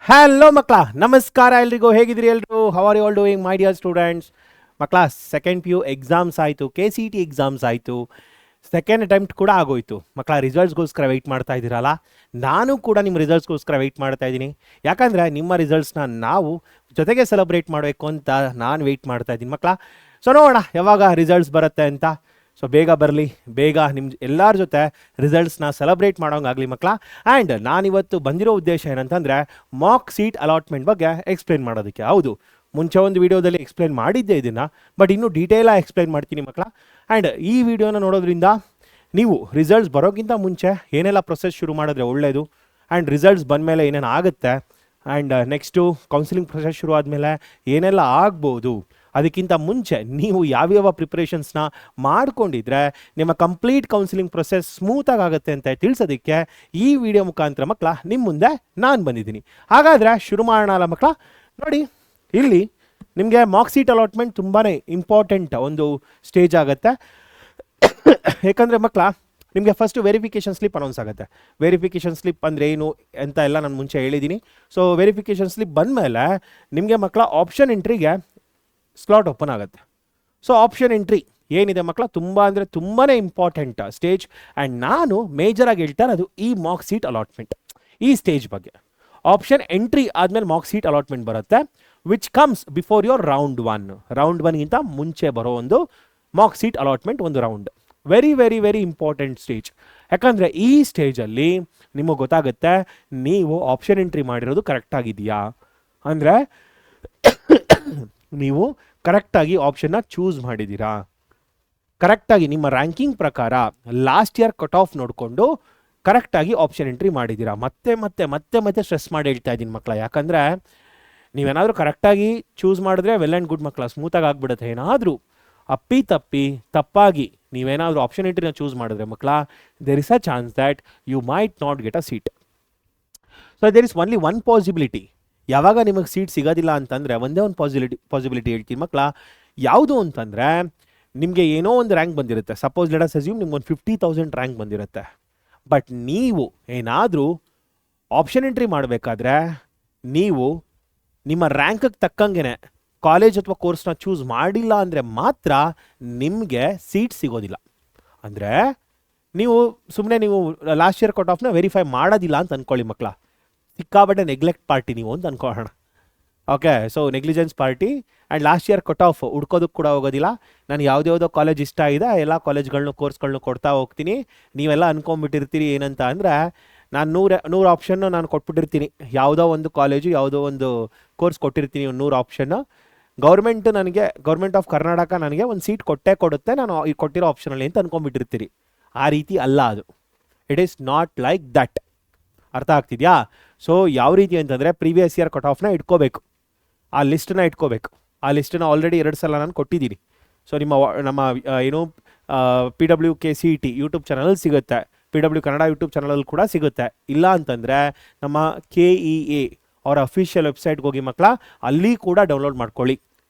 Hello ಮಕ್ಕಳ, ನಮಸ್ಕಾರ ಎಲ್ರಿಗೂ. ಹೇಗಿದ್ದೀರಿ ಎಲ್ಲರೂ? How are you all doing my dear students? ಮಕ್ಕಳ, ಸೆಕೆಂಡ್ PU ಎಕ್ಸಾಮ್ಸ್ ಆಯಿತು, KCET ಎಕ್ಸಾಮ್ಸ್ ಆಯಿತು, ಸೆಕೆಂಡ್ ಅಟೆಂಪ್ಟ್ ಕೂಡ ಆಗೋಯ್ತು. ಮಕ್ಕಳ, ರಿಸಲ್ಟ್ಸ್ಗೋಸ್ಕರ ವೆಯ್ಟ್ ಮಾಡ್ತಾ ಇದ್ದೀರಲ್ಲ, ನಾನು ಕೂಡ ನಿಮ್ಮ ರಿಸಲ್ಟ್ಸ್ಗೋಸ್ಕರ ವೆಯ್ಟ್ ಮಾಡ್ತಾ ಇದ್ದೀನಿ. ಯಾಕಂದರೆ ನಿಮ್ಮ ರಿಸಲ್ಟ್ಸ್ನ ನಾವು ಜೊತೆಗೆ ಸೆಲೆಬ್ರೇಟ್ ಮಾಡಬೇಕು ಅಂತ ನಾನು ವೆಯ್ಟ್ ಮಾಡ್ತಾ ಇದ್ದೀನಿ ಮಕ್ಕಳ. ಸೊ ನೋಡೋಣ ಯಾವಾಗ ರಿಸಲ್ಟ್ಸ್ ಬರುತ್ತೆ ಅಂತ. ಸೊ ಬೇಗ ಬರಲಿ, ಬೇಗ ನಿಮ್ಮ ಎಲ್ಲರ ಜೊತೆ ರಿಸಲ್ಟ್ಸ್ನ ಸೆಲೆಬ್ರೇಟ್ ಮಾಡೋಂಗಾಗಲಿ ಮಕ್ಕಳ. ಆ್ಯಂಡ್ ನಾನಿವತ್ತು ಬಂದಿರೋ ಉದ್ದೇಶ ಏನಂತಂದರೆ ಮಾಕ್ ಸೀಟ್ ಅಲಾಟ್ಮೆಂಟ್ ಬಗ್ಗೆ ಎಕ್ಸ್ಪ್ಲೇನ್ ಮಾಡೋದಕ್ಕೆ. ಹೌದು, ಮುಂಚೆ ಒಂದು ವೀಡಿಯೋದಲ್ಲಿ ಎಕ್ಸ್ಪ್ಲೇನ್ ಮಾಡಿದ್ದೆ ಇದನ್ನು, ಬಟ್ ಇನ್ನೂ ಡೀಟೇಲಾಗಿ ಎಕ್ಸ್ಪ್ಲೇನ್ ಮಾಡ್ತೀನಿ ಮಕ್ಕಳ. ಆ್ಯಂಡ್ ಈ ವಿಡಿಯೋನ ನೋಡೋದ್ರಿಂದ ನೀವು ರಿಸಲ್ಟ್ಸ್ ಬರೋಕ್ಕಿಂತ ಮುಂಚೆ ಏನೆಲ್ಲ ಪ್ರೊಸೆಸ್ ಶುರು ಮಾಡಿದ್ರೆ ಒಳ್ಳೆಯದು, ಆ್ಯಂಡ್ ರಿಸಲ್ಟ್ಸ್ ಬಂದಮೇಲೆ ಏನೇನು ಆಗುತ್ತೆ, ಆ್ಯಂಡ್ ನೆಕ್ಸ್ಟು ಕೌನ್ಸಿಲಿಂಗ್ ಪ್ರೊಸೆಸ್ ಶುರು ಆದಮೇಲೆ ಏನೆಲ್ಲ ಆಗ್ಬೋದು, ಅದಕ್ಕಿಂತ ಮುಂಚೆ ನೀವು ಯಾವ್ಯಾವ ಪ್ರಿಪ್ರೇಷನ್ಸ್ನ ಮಾಡ್ಕೊಂಡಿದ್ರೆ ನಿಮ್ಮ ಕಂಪ್ಲೀಟ್ ಕೌನ್ಸಿಲಿಂಗ್ ಪ್ರೊಸೆಸ್ ಸ್ಮೂತಾಗಿ ಆಗುತ್ತೆ ಅಂತ ತಿಳಿಸೋದಕ್ಕೆ ಈ ವಿಡಿಯೋ ಮುಖಾಂತರ ಮಕ್ಕಳ ನಿಮ್ಮ ಮುಂದೆ ನಾನು ಬಂದಿದ್ದೀನಿ. ಹಾಗಾದರೆ ಶುರು ಮಾಡೋಣ ಅಲ್ಲ ಮಕ್ಕಳ. ನೋಡಿ, ಇಲ್ಲಿ ನಿಮಗೆ ಮಾರ್ಕ್ ಸೀಟ್ ಅಲಾಟ್ಮೆಂಟ್ ತುಂಬಾ ಇಂಪಾರ್ಟೆಂಟ್ ಒಂದು ಸ್ಟೇಜ್ ಆಗುತ್ತೆ. ಯಾಕಂದರೆ ಮಕ್ಕಳ, ನಿಮಗೆ ಫಸ್ಟು ವೆರಿಫಿಕೇಷನ್ ಸ್ಲಿಪ್ ಅನೌನ್ಸ್ ಆಗುತ್ತೆ. ವೆರಿಫಿಕೇಷನ್ ಸ್ಲಿಪ್ ಅಂದರೆ ಏನು ಅಂತ ಎಲ್ಲ ನಾನು ಮುಂಚೆ ಹೇಳಿದ್ದೀನಿ. ಸೊ ವೆರಿಫಿಕೇಷನ್ ಸ್ಲಿಪ್ ಬಂದಮೇಲೆ ನಿಮಗೆ ಮಕ್ಕಳ ಆಪ್ಷನ್ ಎಂಟ್ರಿಗೆ ಸ್ಲಾಟ್ ಓಪನ್ ಆಗುತ್ತೆ. ಸೊ ಆಪ್ಷನ್ ಎಂಟ್ರಿ ಏನಿದೆ ಮಕ್ಕಳ, ತುಂಬ ಅಂದರೆ ತುಂಬಾ ಇಂಪಾರ್ಟೆಂಟ್ ಸ್ಟೇಜ್. ಆ್ಯಂಡ್ ನಾನು ಮೇಜರಾಗಿ ಹೇಳ್ತಾರೆ ಅದು ಈ ಮಾರ್ಕ್ ಸೀಟ್ ಅಲಾಟ್ಮೆಂಟ್, ಈ ಸ್ಟೇಜ್ ಬಗ್ಗೆ. ಆಪ್ಷನ್ ಎಂಟ್ರಿ ಆದಮೇಲೆ ಮಾರ್ಕ್ ಸೀಟ್ ಅಲಾಟ್ಮೆಂಟ್ ಬರುತ್ತೆ, which comes before your round 1. Round 1ಗಿಂತ ಮುಂಚೆ ಬರೋ ಒಂದು ಮಾರ್ಕ್ ಸೀಟ್ ಅಲಾಟ್ಮೆಂಟ್ ಒಂದು round. Very very very important stage. ಯಾಕಂದರೆ ಈ ಸ್ಟೇಜಲ್ಲಿ ನಿಮಗೆ ಗೊತ್ತಾಗುತ್ತೆ ನೀವು ಆಪ್ಷನ್ ಎಂಟ್ರಿ ಮಾಡಿರೋದು ಕರೆಕ್ಟಾಗಿದೆಯಾ, ಅಂದರೆ ನೀವು ಕರೆಕ್ಟಾಗಿ ಆಪ್ಷನ್ನ ಚೂಸ್ ಮಾಡಿದ್ದೀರಾ, ಕರೆಕ್ಟಾಗಿ ನಿಮ್ಮ ರ್ಯಾಂಕಿಂಗ್ ಪ್ರಕಾರ ಲಾಸ್ಟ್ ಇಯರ್ ಕಟ್ ಆಫ್ ನೋಡಿಕೊಂಡು ಕರೆಕ್ಟಾಗಿ ಆಪ್ಷನ್ ಎಂಟ್ರಿ ಮಾಡಿದ್ದೀರಾ. ಮತ್ತೆ ಮತ್ತೆ ಮತ್ತೆ ಮತ್ತೆ ಸ್ಟ್ರೆಸ್ ಮಾಡಿ ಹೇಳ್ತಾ ಇದ್ದೀನಿ ಮಕ್ಕಳ. ಯಾಕಂದರೆ ನೀವೇನಾದರೂ ಕರೆಕ್ಟಾಗಿ ಚೂಸ್ ಮಾಡಿದ್ರೆ ವೆಲ್ ಆ್ಯಂಡ್ ಗುಡ್ ಮಕ್ಕಳ, ಸ್ಮೂತಾಗಿ ಆಗಿಬಿಡುತ್ತೆ. ಏನಾದರೂ ತಪ್ಪಾಗಿ ನೀವೇನಾದರೂ ಆಪ್ಷನ್ ಎಂಟ್ರಿನ ಚೂಸ್ ಮಾಡಿದ್ರೆ ಮಕ್ಕಳ, there is a chance that you might not get a seat. So there is only one possibility. ಯಾವಾಗ ನಿಮಗೆ ಸೀಟ್ ಸಿಗೋದಿಲ್ಲ ಅಂತಂದರೆ ಒಂದೇ ಒಂದು ಪಾಸಿಬಿಲಿಟಿ ಹೇಳ್ತೀನಿ ಮಕ್ಕಳ. ಯಾವುದು ಅಂತಂದರೆ, ನಿಮಗೆ ಏನೋ ಒಂದು ರ್ಯಾಂಕ್ ಬಂದಿರುತ್ತೆ. ಸಪೋಸ್ ಲೆಟ್ ಅಸ್ ಅಸ್ಯೂಮ್ ನಿಮ್ಗೆ ಒಂದು 50,000 ರ್ಯಾಂಕ್ ಬಂದಿರುತ್ತೆ. ಬಟ್ ನೀವು ಏನಾದರೂ ಆಪ್ಷನ್ ಎಂಟ್ರಿ ಮಾಡಬೇಕಾದ್ರೆ ನೀವು ನಿಮ್ಮ ರ್ಯಾಂಕಿಗೆ ತಕ್ಕಂಗೆ ಕಾಲೇಜ್ ಅಥವಾ ಕೋರ್ಸ್ನ ಚೂಸ್ ಮಾಡಿಲ್ಲ ಅಂದರೆ ಮಾತ್ರ ನಿಮಗೆ ಸೀಟ್ ಸಿಗೋದಿಲ್ಲ. ಅಂದರೆ ನೀವು ಸುಮ್ಮನೆ ನೀವು ಲಾಸ್ಟ್ ಇಯರ್ ಕಟ್ ಆಫ್ನ ವೆರಿಫೈ ಮಾಡೋದಿಲ್ಲ ಅಂತ ಅಂದ್ಕೊಳ್ಳಿ ಮಕ್ಕಳ. ಸಿಕ್ಕಾಬಟ್ಟೆ ನೆಗ್ಲೆಕ್ಟ್ ಪಾರ್ಟಿ ನೀವು ಅಂತ ಅನ್ಕೊಳ್ಳೋಣ. Okay, so negligence party. And last year cut off ಹುಡ್ಕೋದಕ್ಕೆ ಕೂಡ ಹೋಗೋದಿಲ್ಲ. ನಾನು ಯಾವುದ್ಯಾವುದೋ ಕಾಲೇಜ್ ಇಷ್ಟ ಆಗಿದೆ ಎಲ್ಲ ಕಾಲೇಜ್ಗಳನ್ನೂ ಕೋರ್ಸ್ಗಳನ್ನೂ ಕೊಡ್ತಾ ಹೋಗ್ತೀನಿ. ನೀವೆಲ್ಲ ಅಂದ್ಕೊಂಬಿಟ್ಟಿರ್ತೀರಿ ಏನಂತ ಅಂದರೆ, ನಾನು ನೂರು ಆಪ್ಷನ್ನು ನಾನು ಕೊಟ್ಬಿಟ್ಟಿರ್ತೀನಿ. ಯಾವುದೋ ಒಂದು ಕಾಲೇಜು ಯಾವುದೋ ಒಂದು ಕೋರ್ಸ್ ಕೊಟ್ಟಿರ್ತೀನಿ, ಒಂದು 100 ಆಪ್ಷನ್ನು. ಗೌರ್ಮೆಂಟ್ ಆಫ್ ಕರ್ನಾಟಕ ನನಗೆ ಒಂದು ಸೀಟ್ ಕೊಡುತ್ತೆ ನಾನು ಈ ಕೊಟ್ಟಿರೋ ಆಪ್ಷನಲ್ಲಿ ಅಂತ ಅಂದ್ಕೊಂಬಿಟ್ಟಿರ್ತೀರಿ. ಆ ರೀತಿ ಅಲ್ಲ ಅದು. It is not like that. ಅರ್ಥ ಆಗ್ತಿದೆಯಾ? ಸೊ ಯಾವ ರೀತಿ ಅಂತಂದರೆ, ಪ್ರೀವಿಯಸ್ ಇಯರ್ ಕಟ್ ಆಫ್ನ ಇಟ್ಕೋಬೇಕು, ಆ ಲಿಸ್ಟನ್ನ ಇಟ್ಕೋಬೇಕು. ಆ ಲಿಸ್ಟನ್ನ ಆಲ್ರೆಡಿ 2 ಸಲ ನಾನು ಕೊಟ್ಟಿದ್ದೀನಿ. ಸೊ ನಮ್ಮ ಏನು PWKCET ಯೂಟ್ಯೂಬ್ ಚಾನಲಲ್ಲಿ ಸಿಗುತ್ತೆ, PW ಕನ್ನಡ ಯೂಟ್ಯೂಬ್ ಚಾನಲಲ್ಲಿ ಕೂಡ ಸಿಗುತ್ತೆ. ಇಲ್ಲ ಅಂತಂದರೆ ನಮ್ಮ KEA ಅವರ ಅಫಿಷಿಯಲ್ ವೆಬ್ಸೈಟ್ಗೆ ಹೋಗಿ ಮಕ್ಕಳ, ಅಲ್ಲಿ ಕೂಡ ಡೌನ್ಲೋಡ್ ಮಾಡ್ಕೊಳ್ಳಿ.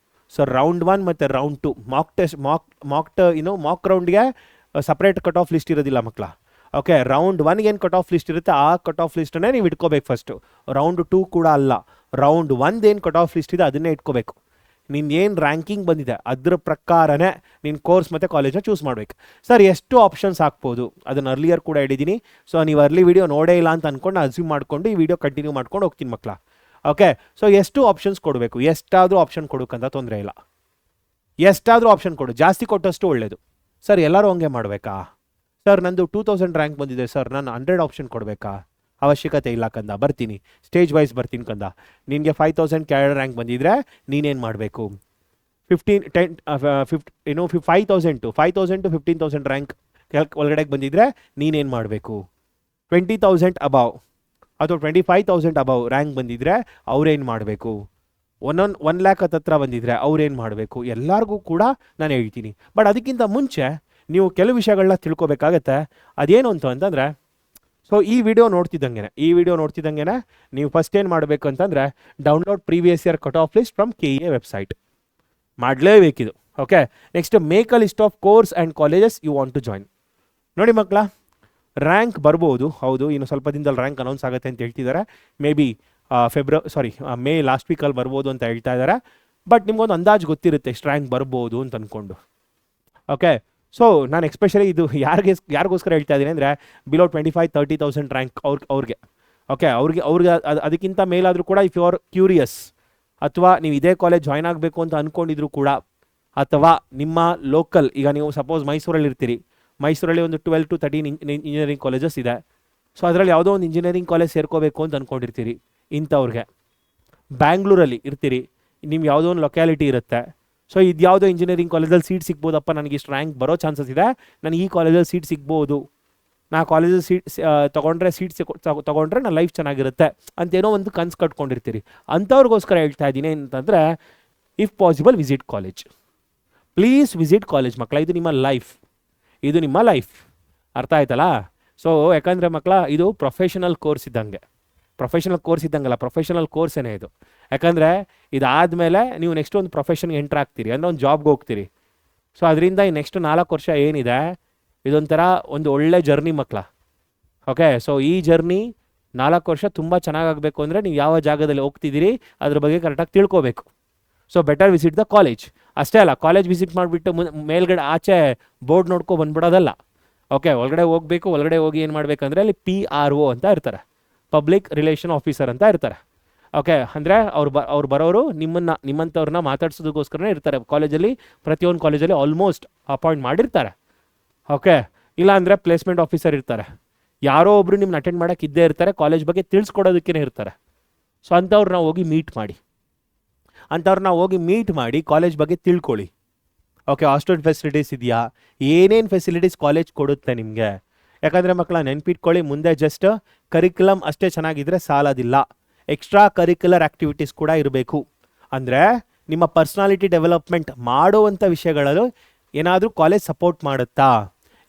ಸೊ ರೌಂಡ್ 1 ಮತ್ತು ರೌಂಡ್ 2 ಮಾಕ್ ರೌಂಡ್ಗೆ ಸಪ್ರೇಟ್ ಕಟ್ ಆಫ್ ಲಿಸ್ಟ್ ಇರೋದಿಲ್ಲ ಮಕ್ಕಳ. ಓಕೆ, ರೌಂಡ್ 1ಗೆ ಏನು ಕಟ್ ಆಫ್ ಲಿಸ್ಟ್ ಇರುತ್ತೆ ಆ ಕಟ್ ಆಫ್ ಲಿಸ್ಟನ್ನೇ ನೀವು ಇಟ್ಕೋಬೇಕು ಫಸ್ಟು. ರೌಂಡ್ 2 ಕೂಡ ಅಲ್ಲ, ರೌಂಡ್ 1 ಏನು ಕಟ್ ಆಫ್ ಲಿಸ್ಟ್ ಇದೆ ಅದನ್ನೇ ಇಟ್ಕೋಬೇಕು. ನಿನ್ನ ಏನು ರ್ಯಾಂಕಿಂಗ್ ಬಂದಿದೆ ಅದ್ರ ಪ್ರಕಾರನೇ ನೀನು ಕೋರ್ಸ್ ಮತ್ತು ಕಾಲೇಜನ್ನ ಚೂಸ್ ಮಾಡಬೇಕು. ಸರ್, ಎಷ್ಟು ಆಪ್ಷನ್ಸ್ ಹಾಕ್ಬೋದು ಅದನ್ನು ಅರ್ಲಿಯರ್ ಕೂಡ ಹೇಳಿದ್ದೀನಿ. ಸೊ ನೀವು ಅರ್ಲಿ ವಿಡಿಯೋ ನೋಡೇ ಇಲ್ಲ ಅಂತ ಅಂದ್ಕೊಂಡು ಅಸ್ಯೂಮ್ ಮಾಡಿಕೊಂಡು ಈ ವಿಡಿಯೋ ಕಂಟಿನ್ಯೂ ಮಾಡ್ಕೊಂಡು ಹೋಗ್ತೀನಿ ಮಕ್ಕಳ. ಓಕೆ, ಸೊ ಎಷ್ಟು ಆಪ್ಷನ್ಸ್ ಕೊಡಬೇಕು, ಎಷ್ಟಾದರೂ ಆಪ್ಷನ್ ಕೊಡೋಕ್ಕಂತ ತೊಂದರೆ ಇಲ್ಲ. ಎಷ್ಟಾದರೂ ಆಪ್ಷನ್ ಕೊಡು, ಜಾಸ್ತಿ ಕೊಟ್ಟಷ್ಟು ಒಳ್ಳೆಯದು. ಸರ್, ಎಲ್ಲರೂ ಹಂಗೆ ಮಾಡಬೇಕಾ? ಸರ್, ನಂದು 2000 ರ್ಯಾಂಕ್ ಬಂದಿದೆ ಸರ್, ನಾನು 100 ಆಪ್ಷನ್ ಕೊಡಬೇಕಾ? ಅವಶ್ಯಕತೆ ಇಲ್ಲ ಕಂದ, ಬರ್ತೀನಿ ಸ್ಟೇಜ್ ವೈಸ್ ಬರ್ತೀನಿ ಕಂದ. ನಿನಗೆ 5000 ಕ್ಯಾರಿಯರ್ ರ್ಯಾಂಕ್ ಬಂದಿದ್ರೆ ನೀನೇನು ಮಾಡಬೇಕು? 5000 to 15,000 ರ್ಯಾಂಕ್ ಒಳಗಡೆಗೆ ಬಂದಿದ್ರೆ ನೀನೇನು ಮಾಡಬೇಕು? 20,000 ಅಬವ್ ಅಥವಾ 25,000 ಅಬವ್ ರ್ಯಾಂಕ್ ಬಂದಿದ್ರೆ ಅವ್ರೇನು ಮಾಡಬೇಕು? 1 ಲ್ಯಾಕ್ ಹತ್ರ ಬಂದಿದ್ರೆ ಅವ್ರೇನು ಮಾಡಬೇಕು? ಎಲ್ಲರಿಗೂ ಕೂಡ ನಾನು ಹೇಳ್ತೀನಿ. ಬಟ್ ಅದಕ್ಕಿಂತ ಮುಂಚೆ ನೀವು ಕೆಲವು ವಿಷಯಗಳನ್ನ ತಿಳ್ಕೊಬೇಕಾಗತ್ತೆ. ಅದೇನು ಅಂತಂದರೆ, ಸೊ ಈ ವಿಡಿಯೋ ನೋಡ್ತಿದ್ದಂಗೆ ನೀವು ಫಸ್ಟ್ ಏನು ಮಾಡಬೇಕು ಅಂತಂದರೆ, download previous year cut off list from KEA website ಮಾಡಲೇಬೇಕಿದು. Okay, next make a list of course and colleges you want to join. ನೋಡಿ ಮಕ್ಕಳ, ರ್ಯಾಂಕ್ ಬರ್ಬೋದು, ಹೌದು, ಇನ್ನು ಸ್ವಲ್ಪ ದಿನದಲ್ಲಿ ರ್ಯಾಂಕ್ ಅನೌನ್ಸ್ ಆಗುತ್ತೆ ಅಂತ ಹೇಳ್ತಿದ್ದಾರೆ. ಮೇ ಬಿ ಮೇ ಲಾಸ್ಟ್ ವೀಕಲ್ಲಿ ಬರ್ಬೋದು ಅಂತ ಹೇಳ್ತಾ ಇದ್ದಾರೆ. ಬಟ್ ನಿಮ್ಗೊಂದು ಅಂದಾಜು ಗೊತ್ತಿರುತ್ತೆ ಎಷ್ಟು ರ್ಯಾಂಕ್ ಬರ್ಬೋದು ಅಂತ ಅಂದ್ಕೊಂಡು. ಓಕೆ, ಸೊ ನಾನು ಎಸ್ಪೆಷಲಿ ಇದು ಯಾರಿಗೋಸ್ಕರ ಹೇಳ್ತಾ ಇದ್ದೀನಿ ಅಂದರೆ ಬಿಲೋ 25,000-30,000 ರ್ಯಾಂಕ್ ಅವ್ರಿಗೆ. ಓಕೆ, ಅವ್ರಿಗೆ ಅದಕ್ಕಿಂತ ಮೇಲಾದರೂ ಕೂಡ ಇಫ್ ಯು ಆರ್ ಕ್ಯೂರಿಯಸ್, ಅಥವಾ ನೀವು ಇದೇ ಕಾಲೇಜ್ ಜಾಯ್ನ್ ಆಗಬೇಕು ಅಂತ ಅಂದ್ಕೊಂಡಿದ್ರು ಕೂಡ, ಅಥವಾ ನಿಮ್ಮ ಲೋಕಲ್, ಈಗ ನೀವು ಸಪೋಸ್ ಮೈಸೂರಲ್ಲಿ ಇರ್ತೀರಿ, ಮೈಸೂರಲ್ಲಿ ಒಂದು 12 to 13 ಇಂಜಿನಿಯರಿಂಗ್ ಕಾಲೇಜಸ್ ಇದೆ. ಸೊ ಅದರಲ್ಲಿ ಯಾವುದೋ ಒಂದು ಇಂಜಿನಿಯರಿಂಗ್ ಕಾಲೇಜ್ ಸೇರ್ಕೋಬೇಕು ಅಂತ ಅಂದ್ಕೊಂಡಿರ್ತೀರಿ, ಇಂಥವ್ರಿಗೆ. ಬ್ಯಾಂಗ್ಳೂರಲ್ಲಿ ಇರ್ತೀರಿ, ನಿಮ್ಮ ಯಾವುದೋ ಒಂದು ಲೊಕ್ಯಾಲಿಟಿ ಇರುತ್ತೆ. ಸೊ ಇದು ಯಾವುದೋ ಇಂಜಿನಿಯರಿಂಗ್ ಕಾಲೇಜಲ್ಲಿ ಸೀಟ್ ಸಿಗ್ಬೋದಪ್ಪ, ನನಗೆ ಇಷ್ಟು ರ್ಯಾಂಕ್ ಬರೋ ಚಾನ್ಸಸ್ ಇದೆ, ನನಗೆ ಈ ಕಾಲೇಜಲ್ಲಿ ಸೀಟ್ ಸಿಗ್ಬೋದು, ನಾ ಕಾಲೇಜಲ್ಲಿ ತೊಗೊಂಡ್ರೆ ನನ್ನ ಲೈಫ್ ಚೆನ್ನಾಗಿರುತ್ತೆ ಅಂತೇನೋ ಒಂದು ಕನ್ಸು ಕಟ್ಕೊಂಡಿರ್ತೀರಿ. ಅಂಥವ್ರಿಗೋಸ್ಕರ ಹೇಳ್ತಾ ಇದ್ದೀನಿ ಅಂತಂದರೆ, if possible visit college, please visit college ಮಕ್ಕಳ. ಇದು ನಿಮ್ಮ ಲೈಫ್, ಅರ್ಥ ಆಯ್ತಲ್ಲ? ಸೊ ಯಾಕಂದರೆ ಮಕ್ಕಳ, ಇದು ಪ್ರೊಫೆಷನಲ್ ಕೋರ್ಸ್ ಇದ್ದಂಗೆ, ಪ್ರೊಫೆಷನಲ್ ಕೋರ್ಸೇನೆ ಇದು. ಯಾಕಂದರೆ ಇದಾದಮೇಲೆ ನೀವು ನೆಕ್ಸ್ಟ್ ಒಂದು ಪ್ರೊಫೆಷನ್ಗೆ ಎಂಟ್ರ್ ಆಗ್ತೀರಿ, ಅಂದರೆ ಒಂದು ಜಾಬ್ಗೆ ಹೋಗ್ತೀರಿ. ಸೊ ಅದರಿಂದ ಈ ನೆಕ್ಸ್ಟ್ 4 ವರ್ಷ ಏನಿದೆ, ಇದೊಂಥರ ಒಂದು ಒಳ್ಳೆ ಜರ್ನಿ ಮಕ್ಕಳ. ಓಕೆ, ಸೊ ಈ ಜರ್ನಿ 4 ವರ್ಷ ತುಂಬ ಚೆನ್ನಾಗಾಗಬೇಕು ಅಂದರೆ ನೀವು ಯಾವ ಜಾಗದಲ್ಲಿ ಹೋಗ್ತಿದ್ದೀರಿ ಅದ್ರ ಬಗ್ಗೆ ಕರೆಕ್ಟಾಗಿ ತಿಳ್ಕೋಬೇಕು. So better visit the college. ಅಷ್ಟೇ ಅಲ್ಲ, ಕಾಲೇಜ್ ವಿಸಿಟ್ ಮಾಡಿಬಿಟ್ಟು ಮೇಲ್ಗಡೆ ಆಚೆ ಬೋರ್ಡ್ ನೋಡ್ಕೊ ಬಂದ್ಬಿಡೋದಲ್ಲ. ಓಕೆ, ಒಳಗಡೆ ಹೋಗಬೇಕು. ಒಳಗಡೆ ಹೋಗಿ ಏನು ಮಾಡಬೇಕಂದ್ರೆ ಅಲ್ಲಿ PRO ಅಂತ ಇರ್ತಾರೆ, ಪಬ್ಲಿಕ್ ರಿಲೇಷನ್ ಆಫೀಸರ್ ಅಂತ ಇರ್ತಾರೆ. ಓಕೆ, ಅಂದರೆ ಅವ್ರು ಬರೋರು ನಿಮ್ಮಂಥವ್ರನ್ನ ಮಾತಾಡ್ಸೋದಕ್ಕೋಸ್ಕರನೇ ಇರ್ತಾರೆ ಕಾಲೇಜಲ್ಲಿ. ಪ್ರತಿಯೊಂದು ಕಾಲೇಜಲ್ಲಿ ಆಲ್ಮೋಸ್ಟ್ ಅಪಾಯಿಂಟ್ ಮಾಡಿರ್ತಾರೆ. ಓಕೆ, ಇಲ್ಲ ಅಂದರೆ ಪ್ಲೇಸ್ಮೆಂಟ್ ಆಫೀಸರ್ ಇರ್ತಾರೆ, ಯಾರೋ ಒಬ್ಬರು ನಿಮ್ಮನ್ನ ಅಟೆಂಡ್ ಮಾಡೋಕ್ಕೆ ಇದ್ದೇ ಇರ್ತಾರೆ, ಕಾಲೇಜ್ ಬಗ್ಗೆ ತಿಳಿಸ್ಕೊಡೋದಕ್ಕೇ ಇರ್ತಾರೆ. ಸೊ ಅಂಥವ್ರನ್ನ ಹೋಗಿ ಮೀಟ್ ಮಾಡಿ ಕಾಲೇಜ್ ಬಗ್ಗೆ ತಿಳ್ಕೊಳ್ಳಿ. ಓಕೆ, ಹಾಸ್ಟೆಲ್ ಫೆಸಿಲಿಟೀಸ್ ಇದೆಯಾ, ಏನೇನು ಫೆಸಿಲಿಟೀಸ್ ಕಾಲೇಜ್ ಕೊಡುತ್ತೆ ನಿಮಗೆ. ಯಾಕಂದರೆ ಮಕ್ಕಳ ನೆನ್ಪಿಟ್ಕೊಳ್ಳಿ, ಮುಂದೆ ಜಸ್ಟ್ ಕರಿಕ್ಯುಲಮ್ ಅಷ್ಟೇ ಚೆನ್ನಾಗಿದ್ರೆ ಸಾಲೋದಿಲ್ಲ, ಎಕ್ಸ್ಟ್ರಾ ಕರಿಕ್ಯುಲರ್ ಆ್ಯಕ್ಟಿವಿಟೀಸ್ ಕೂಡ ಇರಬೇಕು. ಅಂದರೆ ನಿಮ್ಮ ಪರ್ಸ್ನಾಲಿಟಿ ಡೆವಲಪ್ಮೆಂಟ್ ಮಾಡುವಂಥ ವಿಷಯಗಳಲ್ಲೂ ಏನಾದರೂ ಕಾಲೇಜ್ ಸಪೋರ್ಟ್ ಮಾಡುತ್ತಾ.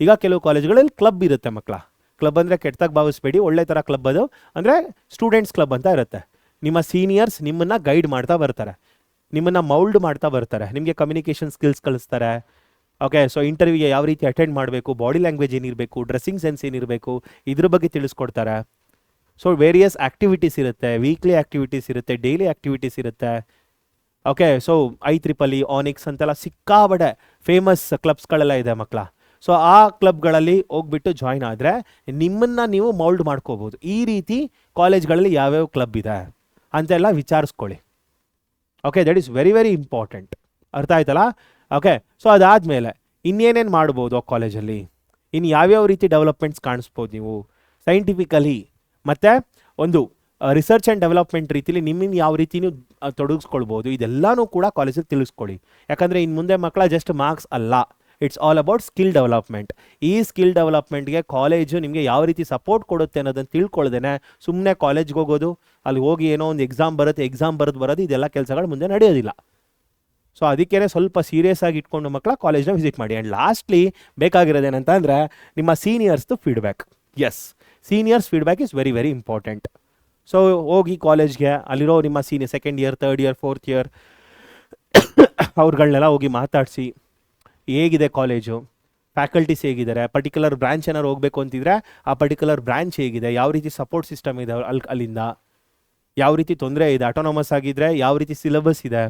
ಈಗ ಕೆಲವು ಕಾಲೇಜ್ಗಳಲ್ಲಿ ಕ್ಲಬ್ ಇರುತ್ತೆ ಮಕ್ಕಳ. ಕ್ಲಬ್ ಅಂದರೆ ಕೆಟ್ಟದಾಗಿ ಭಾವಿಸ್ಬೇಡಿ, ಒಳ್ಳೆ ಥರ ಕ್ಲಬ್ ಅದು. ಅಂದರೆ ಸ್ಟೂಡೆಂಟ್ಸ್ ಕ್ಲಬ್ ಅಂತ ಇರುತ್ತೆ. ನಿಮ್ಮ ಸೀನಿಯರ್ಸ್ ನಿಮ್ಮನ್ನು ಗೈಡ್ ಮಾಡ್ತಾ ಬರ್ತಾರೆ, ನಿಮ್ಮನ್ನು ಮೌಲ್ಡ್ ಮಾಡ್ತಾ ಬರ್ತಾರೆ, ನಿಮಗೆ ಕಮ್ಯುನಿಕೇಷನ್ ಸ್ಕಿಲ್ಸ್ ಕಲಿಸ್ತಾರೆ. ಓಕೆ, ಸೊ ಇಂಟರ್ವ್ಯೂಗೆ ಯಾವ ರೀತಿ ಅಟೆಂಡ್ ಮಾಡಬೇಕು, ಬಾಡಿ ಲ್ಯಾಂಗ್ವೇಜ್ ಏನಿರಬೇಕು, ಡ್ರೆಸ್ಸಿಂಗ್ ಸೆನ್ಸ್ ಏನಿರಬೇಕು, ಇದ್ರ ಬಗ್ಗೆ ತಿಳಿಸ್ಕೊಡ್ತಾರೆ. ಸೊ ವೇರಿಯಸ್ ಆ್ಯಕ್ಟಿವಿಟೀಸ್ ಇರುತ್ತೆ, ವೀಕ್ಲಿ ಆ್ಯಕ್ಟಿವಿಟೀಸ್ ಇರುತ್ತೆ, ಡೈಲಿ ಆ್ಯಕ್ಟಿವಿಟೀಸ್ ಇರುತ್ತೆ. ಓಕೆ, ಸೊ IEEE, ಆನಿಕ್ಸ್ ಅಂತೆಲ್ಲ ಸಿಕ್ಕಾಬಡೆ ಫೇಮಸ್ ಕ್ಲಬ್ಸ್ಗಳೆಲ್ಲ ಇದೆ ಮಕ್ಕಳ. ಸೊ ಆ ಕ್ಲಬ್ಗಳಲ್ಲಿ ಹೋಗ್ಬಿಟ್ಟು ಜಾಯ್ನ್ ಆದರೆ ನಿಮ್ಮನ್ನು ನೀವು ಮೌಲ್ಡ್ ಮಾಡ್ಕೋಬೋದು. ಈ ರೀತಿ ಕಾಲೇಜ್ಗಳಲ್ಲಿ ಯಾವ್ಯಾವ ಕ್ಲಬ್ ಇದೆ ಅಂತೆಲ್ಲ ವಿಚಾರಿಸ್ಕೊಳ್ಳಿ. Okay, that is very very important. ಅರ್ಥ ಆಯ್ತಲ್ಲ? ಓಕೆ, ಸೊ ಅದಾದಮೇಲೆ ಇನ್ನೇನೇನು ಮಾಡ್ಬೋದು ಆ ಕಾಲೇಜಲ್ಲಿ, ಇನ್ನು ಯಾವ್ಯಾವ ರೀತಿ ಡೆವಲಪ್ಮೆಂಟ್ಸ್ ಕಾಣಿಸ್ಬೋದು ನೀವು ಸೈಂಟಿಫಿಕಲಿ, ಮತ್ತು ಒಂದು ರಿಸರ್ಚ್ ಆ್ಯಂಡ್ ಡೆವಲಪ್ಮೆಂಟ್ ರೀತಿಲಿ ನಿಮ್ಮನ್ನು ಯಾವ ರೀತಿ ನೀವು ತೊಡಗಿಸ್ಕೊಳ್ಬೋದು, ಇದೆಲ್ಲನೂ ಕೂಡ ಕಾಲೇಜಿಗೆ ತಿಳಿಸ್ಕೊಳ್ಳಿ. ಯಾಕಂದರೆ ಇನ್ನು ಮುಂದೆ ಮಕ್ಕಳ ಜಸ್ಟ್ ಮಾರ್ಕ್ಸ್ ಅಲ್ಲ, it's all about skill development. ಈ ಸ್ಕಿಲ್ ಡೆವಲಪ್ಮೆಂಟ್ಗೆ ಕಾಲೇಜು ನಿಮಗೆ ಯಾವ ರೀತಿ ಸಪೋರ್ಟ್ ಕೊಡುತ್ತೆ ಅನ್ನೋದನ್ನು ತಿಳ್ಕೊಳ್ದೇನೆ ಸುಮ್ಮನೆ ಕಾಲೇಜ್ಗೆ ಹೋಗೋದು, ಅಲ್ಲಿ ಹೋಗಿ ಏನೋ ಒಂದು ಎಕ್ಸಾಮ್ ಬರೋದು, ಇದೆಲ್ಲ ಕೆಲಸಗಳು ಮುಂದೆ ನಡೆಯೋದಿಲ್ಲ. ಸೊ ಅದಕ್ಕೇ ಸ್ವಲ್ಪ ಸೀರಿಯಸ್ ಆಗಿ ಇಟ್ಕೊಂಡು ಮಕ್ಕಳ ಕಾಲೇಜ್ನ ವಿಸಿಟ್ ಮಾಡಿ. ಆ್ಯಂಡ್ ಲಾಸ್ಟ್ಲಿ ಬೇಕಾಗಿರೋದೇನಂತ ಅಂದರೆ ನಿಮ್ಮ ಸೀನಿಯರ್ಸ್ದು feedback. Yes, seniors feedback is very very important. So ಹೋಗಿ ಕಾಲೇಜ್ಗೆ ಅಲ್ಲಿರೋ ನಿಮ್ಮ senior 2nd year 3rd year 4th year ಅವ್ರುಗಳನ್ನೆಲ್ಲ ಹೋಗಿ ಮಾತಾಡಿಸಿ, ಹೇಗಿದೆ ಕಾಲೇಜು, ಫ್ಯಾಕಲ್ಟೀಸ್ ಹೇಗಿದ್ದಾರೆ, ಪರ್ಟಿಕ್ಯುಲರ್ ಬ್ರಾಂಚ್ ಏನಾದ್ರು ಹೋಗಬೇಕು ಅಂತಿದ್ರೆ ಆ ಪರ್ಟಿಕ್ಯುಲರ್ ಬ್ರಾಂಚ್ ಹೇಗಿದೆ, ಯಾವ ರೀತಿ ಸಪೋರ್ಟ್ ಸಿಸ್ಟಮ್ ಇದೆ ಅಲ್ಲಿಂದ, ಯಾವ ರೀತಿ ತೊಂದರೆ ಇದೆ, ಆಟೋನಮಸ್ ಆಗಿದ್ದರೆ ಯಾವ ರೀತಿ ಸಿಲೆಬಸ್ ಇದೆ,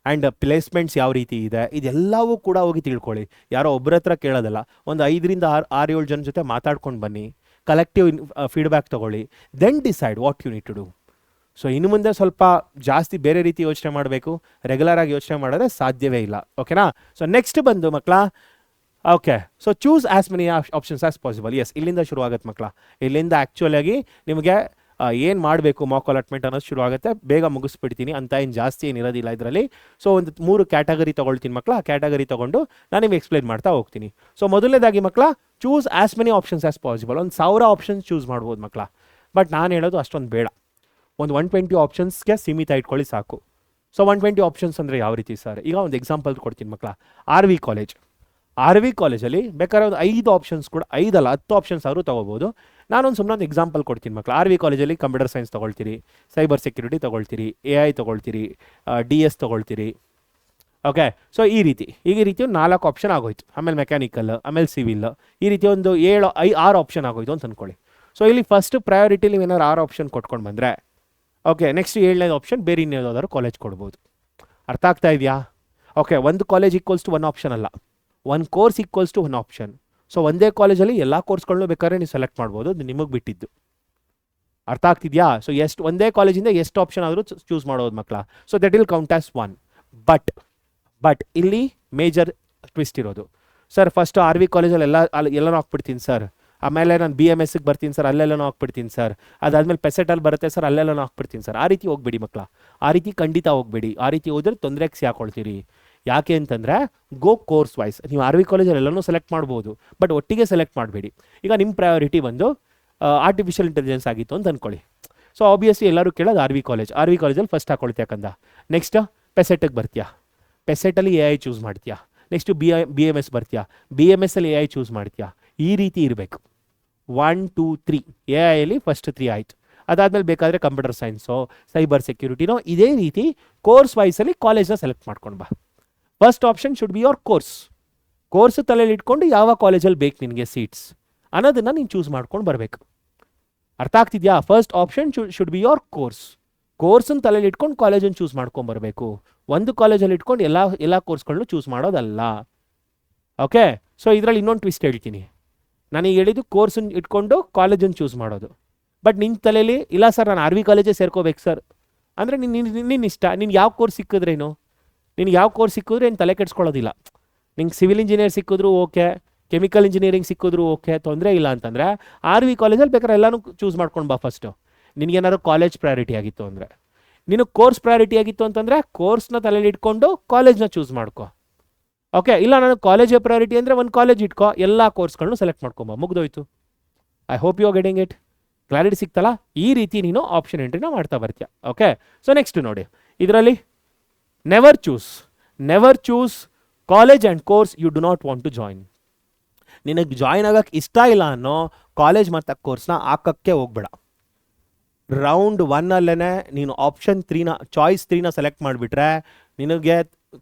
ಆ್ಯಂಡ್ ಪ್ಲೇಸ್ಮೆಂಟ್ಸ್ ಯಾವ ರೀತಿ ಇದೆ, ಇದೆಲ್ಲವೂ ಕೂಡ ಹೋಗಿ ತಿಳ್ಕೊಳ್ಳಿ. ಯಾರೋ ಒಬ್ಬರ ಹತ್ರ ಕೇಳೋದಲ್ಲ, ಒಂದು 5ರಿಂದ 6-7 ಜನ ಜೊತೆ ಮಾತಾಡ್ಕೊಂಡು ಬನ್ನಿ, ಕಲೆಕ್ಟಿವ್ ಫೀಡ್ಬ್ಯಾಕ್ ತೊಗೊಳ್ಳಿ, then decide what you need to do. So ಇನ್ನು ಮುಂದೆ ಸ್ವಲ್ಪ ಜಾಸ್ತಿ ಬೇರೆ ರೀತಿ ಯೋಚನೆ ಮಾಡಬೇಕು, ರೆಗ್ಯುಲರ್ ಆಗಿ ಯೋಚನೆ ಮಾಡಿದ್ರೆ ಸಾಧ್ಯವೇ ಇಲ್ಲ. ಓಕೆನಾ? ಸೊ ನೆಕ್ಸ್ಟ್ ಬಂದು ಮಕ್ಕಳ, okay, so choose as many options as possible. Yes, ಇಲ್ಲಿಂದ ಶುರು ಆಗುತ್ತೆ ಮಕ್ಕಳ. ಇಲ್ಲಿಂದ ಆ್ಯಕ್ಚುಲಾಗಿ ನಿಮಗೆ ಏನು ಮಾಡಬೇಕು ಮಾಕ್ ಅಲಾಟ್ಮೆಂಟ್ ಅನ್ನೋದು ಶುರು ಆಗುತ್ತೆ. ಬೇಗ ಮುಗಿಸ್ಬಿಡ್ತೀನಿ ಅಂತ ಏನು ಜಾಸ್ತಿ ಏನಿರೋದಿಲ್ಲ ಇದರಲ್ಲಿ. ಸೊ ಒಂದು 3 ಕ್ಯಾಟಗರಿ ತೊಗೊಳ್ತೀನಿ ಮಕ್ಕಳ. ಆ ಕ್ಯಾಟಗರಿ ತೊಗೊಂಡು ನಾನು ನಿಮಗೆ ಎಕ್ಸ್ಪ್ಲೈನ್ ಮಾಡ್ತಾ ಹೋಗ್ತೀನಿ. ಸೊ ಮೊದಲನೇದಾಗಿ ಮಕ್ಕಳ, choose as many options as possible. ಒಂದು 1000 ಆಪ್ಷನ್ಸ್ ಚೂಸ್ ಮಾಡ್ಬೋದು ಮಕ್ಕಳ. ಬಟ್ ನಾನು ಹೇಳೋದು ಅಷ್ಟೊಂದು ಬೇಡ, ಒಂದು 120 ಆಪ್ಷನ್ಸ್ಗೆ ಸೀಮಿತ ಇಟ್ಕೊಳ್ಳಿ ಸಾಕು. ಸೊ 120 ಆಪ್ಷನ್ಸ್ ಅಂದರೆ ಯಾವ ರೀತಿ ಸರ್? ಈಗ ಒಂದು ಎಕ್ಸಾಂಪಲ್ ಕೊಡ್ತೀನಿ ಮಕ್ಕಳ. ಆರ್ ವಿ ಕಾಲೇಜಲ್ಲಿ ಬೇಕಾದ್ರೆ ಒಂದು 5 ಆಪ್ಷನ್ಸ್ ಕೂಡ, 5 ಅಲ್ಲ 10 ಆಪ್ಷನ್ಸ್ ಆದರೂ ತೊಗೋಬೋದು. ನಾನೊಂದು ಸುಮ್ಮನೆ ಒಂದು ಎಕ್ಸಾಂಪಲ್ ಕೊಡ್ತೀನಿ ಮಕ್ಕಳ. ಆರ್ ವಿ ಕಾಲೇಜಲ್ಲಿ ಕಂಪ್ಯೂಟರ್ ಸೈನ್ಸ್ ತೊಗೊಳ್ತೀರಿ, ಸೈಬರ್ ಸೆಕ್ಯೂರಿಟಿ ತೊಗೊಳ್ತೀರಿ, AI ತೊಗೊಳ್ತೀರಿ, DS ತೊಗೊಳ್ತೀರಿ. ಓಕೆ, ಸೊ ಈ ರೀತಿ 4 ಆಪ್ಷನ್ ಆಗೋಯ್ತು. ಆಮೇಲೆ ಮೆಕ್ಯಾನಿಕಲ್, ಆಮೇಲೆ ಸಿವಿಲ್, ಈ ರೀತಿ ಒಂದು 6 ಆಪ್ಷನ್ ಆಗೋಯ್ತು ಅಂತ ಅಂದ್ಕೊಳ್ಳಿ. ಸೊ ಇಲ್ಲಿ ಫಸ್ಟ್ ಪ್ರಯಾರಿಟಿ ನೀವು ಏನಾದ್ರು 6 ಆಪ್ಷನ್ ಕೊಟ್ಕೊಂಡು ಬಂದರೆ, ಓಕೆ, ನೆಕ್ಸ್ಟ್ 7ನೇ ಆಪ್ಷನ್ ಬೇರೆ ಇನ್ನೇದಾದ್ರು ಕಾಲೇಜ್ ಕೊಡ್ಬೋದು. ಅರ್ಥ ಆಗ್ತಾ ಇದೆಯಾ? ಓಕೆ, ಒಂದು college equals to one option ಅಲ್ಲ, ಒಂದು course equals to one option. So ಒಂದೇ ಕಾಲೇಜಲ್ಲಿ ಎಲ್ಲ ಕೋರ್ಸ್ಗಳನ್ನೂ ಬೇಕಾದ್ರೆ ನೀವು ಸೆಲೆಕ್ಟ್ ಮಾಡ್ಬೋದು, ಅದು ನಿಮಗೆ ಬಿಟ್ಟಿದ್ದು. ಅರ್ಥ ಆಗ್ತಿದೆಯಾ? ಸೊ ಒಂದೇ ಕಾಲೇಜಿಂದ ಎಷ್ಟು ಆಪ್ಷನ್ ಆದರೂ ಚೂಸ್ ಮಾಡೋದು ಮಕ್ಕಳ. So that will count as one. But ಇಲ್ಲಿ ಮೇಜರ್ ಟ್ವಿಸ್ಟ್ ಇರೋದು. ಸರ್ ಫಸ್ಟ್ RV ಕಾಲೇಜಲ್ಲಿ ಎಲ್ಲನೂ ಹಾಕ್ಬಿಡ್ತೀನಿ ಸರ್, ಆಮೇಲೆ ನಾನು BMSಗೆ ಬರ್ತೀನಿ ಸರ್, ಅಲ್ಲೆಲ್ಲನೂ ಹಾಕ್ಬಿಡ್ತೀನಿ ಸರ್, ಅದಾದಮೇಲೆ ಪೆಸೆಟಲ್ಲಿ ಬರುತ್ತೆ ಸರ್, ಅಲ್ಲೆಲ್ಲನೂ ಹಾಕ್ಬಿಡ್ತೀನಿ ಸರ್. ಆ ರೀತಿ ಹೋಗ್ಬೇಡಿ ಮಕ್ಕಳ, ಆ ರೀತಿ ಖಂಡಿತ ಹೋಗ್ಬೇಡಿ. ಆ ರೀತಿ ಹೋದ್ರೆ ತೊಂದರೆಗೆ ಸಿಕ್ಕೊಳ್ತೀರಿ. ಯಾಕೆ ಅಂತಂದರೆ ಗೋ ಕೋರ್ಸ್ ವೈಸ್. ನೀವು RV ಕಾಲೇಜಲ್ಲಿ ಎಲ್ಲನೂ ಸೆಲೆಕ್ಟ್ ಮಾಡ್ಬೋದು, ಬಟ್ ಒಟ್ಟಿಗೆ ಸೆಲೆಕ್ಟ್ ಮಾಡಬೇಡಿ. ಈಗ ನಿಮ್ಮ ಪ್ರಯಾರಿಟಿ ಬಂದು ಆರ್ಟಿಫಿಷಿಯಲ್ ಇಂಟೆಲಿಜೆನ್ಸ್ ಆಗಿತ್ತು ಅಂತ ಅಂದ್ಕೊಳ್ಳಿ. ಸೊ ಆಬ್ವಿಯಸ್ಲಿ ಎಲ್ಲರೂ ಕೇಳೋದು RV ಕಾಲೇಜಲ್ಲಿ ಫಸ್ಟ್ ಹಾಕೊಳ್ತೀಯ ಕಂದ. ನೆಕ್ಸ್ಟ್ ಪೆಸೆಟಿಗೆ ಬರ್ತೀಯಾ, ಪೆಸೆಟಲ್ಲಿ AI ಚೂಸ್ ಮಾಡ್ತೀಯಾ. ನೆಕ್ಸ್ಟು BMS ಬರ್ತೀಯಾ, BMSಲ್ಲಿ AI ಚೂಸ್ ಮಾಡ್ತೀಯಾ. ಈ ರೀತಿ ಇರಬೇಕು. 1 2 3 AI ಫಸ್ಟ್ 3 ಆಯಿತು. ಅದಾದಮೇಲೆ ಬೇಕಾದರೆ ಕಂಪ್ಯೂಟರ್ ಸೈನ್ಸೋ ಸೈಬರ್ ಸೆಕ್ಯೂರಿಟಿನೋ ಇದೇ ರೀತಿ ಕೋರ್ಸ್ ವೈಸಲ್ಲಿ ಕಾಲೇಜ್ನ ಸೆಲೆಕ್ಟ್ ಮಾಡ್ಕೊಂಡು ಬಾ. First option should be your course ತಲೆಯಲ್ಲಿ ಇಟ್ಕೊಂಡು ಯಾವ ಕಾಲೇಜಲ್ಲಿ ಬೇಕು ನಿನಗೆ ಸೀಟ್ಸ್ ಅನ್ನೋದನ್ನು ನೀನು ಚೂಸ್ ಮಾಡ್ಕೊಂಡು ಬರಬೇಕು. ಅರ್ಥ ಆಗ್ತಿದೆಯಾ? First option should be your ಕೋರ್ಸನ್ನು ತಲೆಯಲ್ಲಿ ಇಟ್ಕೊಂಡು ಕಾಲೇಜನ್ನು ಚೂಸ್ ಮಾಡ್ಕೊಂಬರ್ಬೇಕು. ಒಂದು ಕಾಲೇಜಲ್ಲಿ ಇಟ್ಕೊಂಡು ಎಲ್ಲ ಕೋರ್ಸ್ಗಳನ್ನೂ ಚೂಸ್ ಮಾಡೋದಲ್ಲ. ಓಕೆ, ಸೊ ಇದರಲ್ಲಿ ಇನ್ನೊಂದು ಟ್ವಿಸ್ಟ್ ಹೇಳ್ತೀನಿ. ನನಗೆ ಹೇಳಿದ್ದು ಕೋರ್ಸನ್ನು ಇಟ್ಕೊಂಡು ಕಾಲೇಜನ್ನು ಚೂಸ್ ಮಾಡೋದು. ಬಟ್ ನಿನ್ನ ತಲೆಯಲ್ಲಿ ಇಲ್ಲ ಸರ್ ನಾನು RV ಕಾಲೇಜೇ ಸೇರ್ಕೋಬೇಕು ಸರ್ ಅಂದರೆ ನಿನ್ನ ಇಷ್ಟ. ನಿನ್ಗೆ ಯಾವ ಕೋರ್ಸ್ ಸಿಕ್ಕಿದ್ರೇನು, ನಿನ್ಗೆ ಯಾವ ಕೋರ್ಸ್ ಸಿಕ್ಕಿದ್ರೆ ಏನು ತಲೆ ಕೆಡ್ಸ್ಕೊಳ್ಳೋದಿಲ್ಲ. ನಿಂಗೆ ಸಿವಿಲ್ ಇಂಜಿನಿಯರ್ ಸಿಕ್ಕಿದ್ರು ಓಕೆ, ಕೆಮಿಕಲ್ ಇಂಜಿನಿಯರಿಂಗ್ ಸಿಕ್ಕಿದ್ರು ಓಕೆ, ತೊಂದರೆ ಇಲ್ಲ ಅಂತಂದರೆ RV ಕಾಲೇಜಲ್ಲಿ ಬೇಕಾದ್ರೆ ಎಲ್ಲನೂ ಚೂಸ್ ಮಾಡ್ಕೊಂಡು ಬಾ. ಫಸ್ಟು ನಿನಗೇನಾದ್ರು ಕಾಲೇಜ್ ಪ್ರಯಾರಿಟಿ ಆಗಿತ್ತು ಅಂದರೆ, ನಿನಗೆ ಕೋರ್ಸ್ ಪ್ರಯಾರಿಟಿ ಆಗಿತ್ತು ಅಂತಂದರೆ ಕೋರ್ಸ್ನ ತಲೆಯಲ್ಲಿ ಇಟ್ಕೊಂಡು ಕಾಲೇಜ್ನ ಚೂಸ್ ಮಾಡ್ಕೊ. ಓಕೆ, ಇಲ್ಲ ನನಗೆ ಕಾಲೇಜೇ ಪ್ರಯಾರಿಟಿ ಅಂದರೆ ಒಂದು ಕಾಲೇಜ್ ಇಟ್ಕೋ, ಎಲ್ಲ ಕೋರ್ಸ್ಗಳನ್ನೂ ಸೆಲೆಕ್ಟ್ ಮಾಡ್ಕೊಂಬ, ಮುಗ್ದೋಯ್ತು. I hope you are getting it. Clarity ಸಿಕ್ತಲ್ಲ? ಈ ರೀತಿ ನೀನು ಆಪ್ಷನ್ ಎಂಟ್ರಿನ ಮಾಡ್ತಾ ಬರ್ತೀಯ. ಓಕೆ, ಸೊ ನೆಕ್ಸ್ಟ್ ನೋಡಿ, ಇದರಲ್ಲಿ never choose college and course you do not want to join. ನಿನಗೆ ಜಾಯಿನ್ ಆಗೋಕ್ಕೆ ಇಷ್ಟ ಇಲ್ಲ ಅನ್ನೋ ಕಾಲೇಜ್ ಮತ್ತು ಕೋರ್ಸ್ನ ಹಾಕೋಕ್ಕೆ ಹೋಗ್ಬೇಡ. ರೌಂಡ್ 1ಅಲ್ಲೇ ನೀನು ಆಪ್ಷನ್ 3ನ ಚಾಯ್ಸ್ 3ನ ಸೆಲೆಕ್ಟ್ ಮಾಡಿಬಿಟ್ರೆ ನಿನಗೆ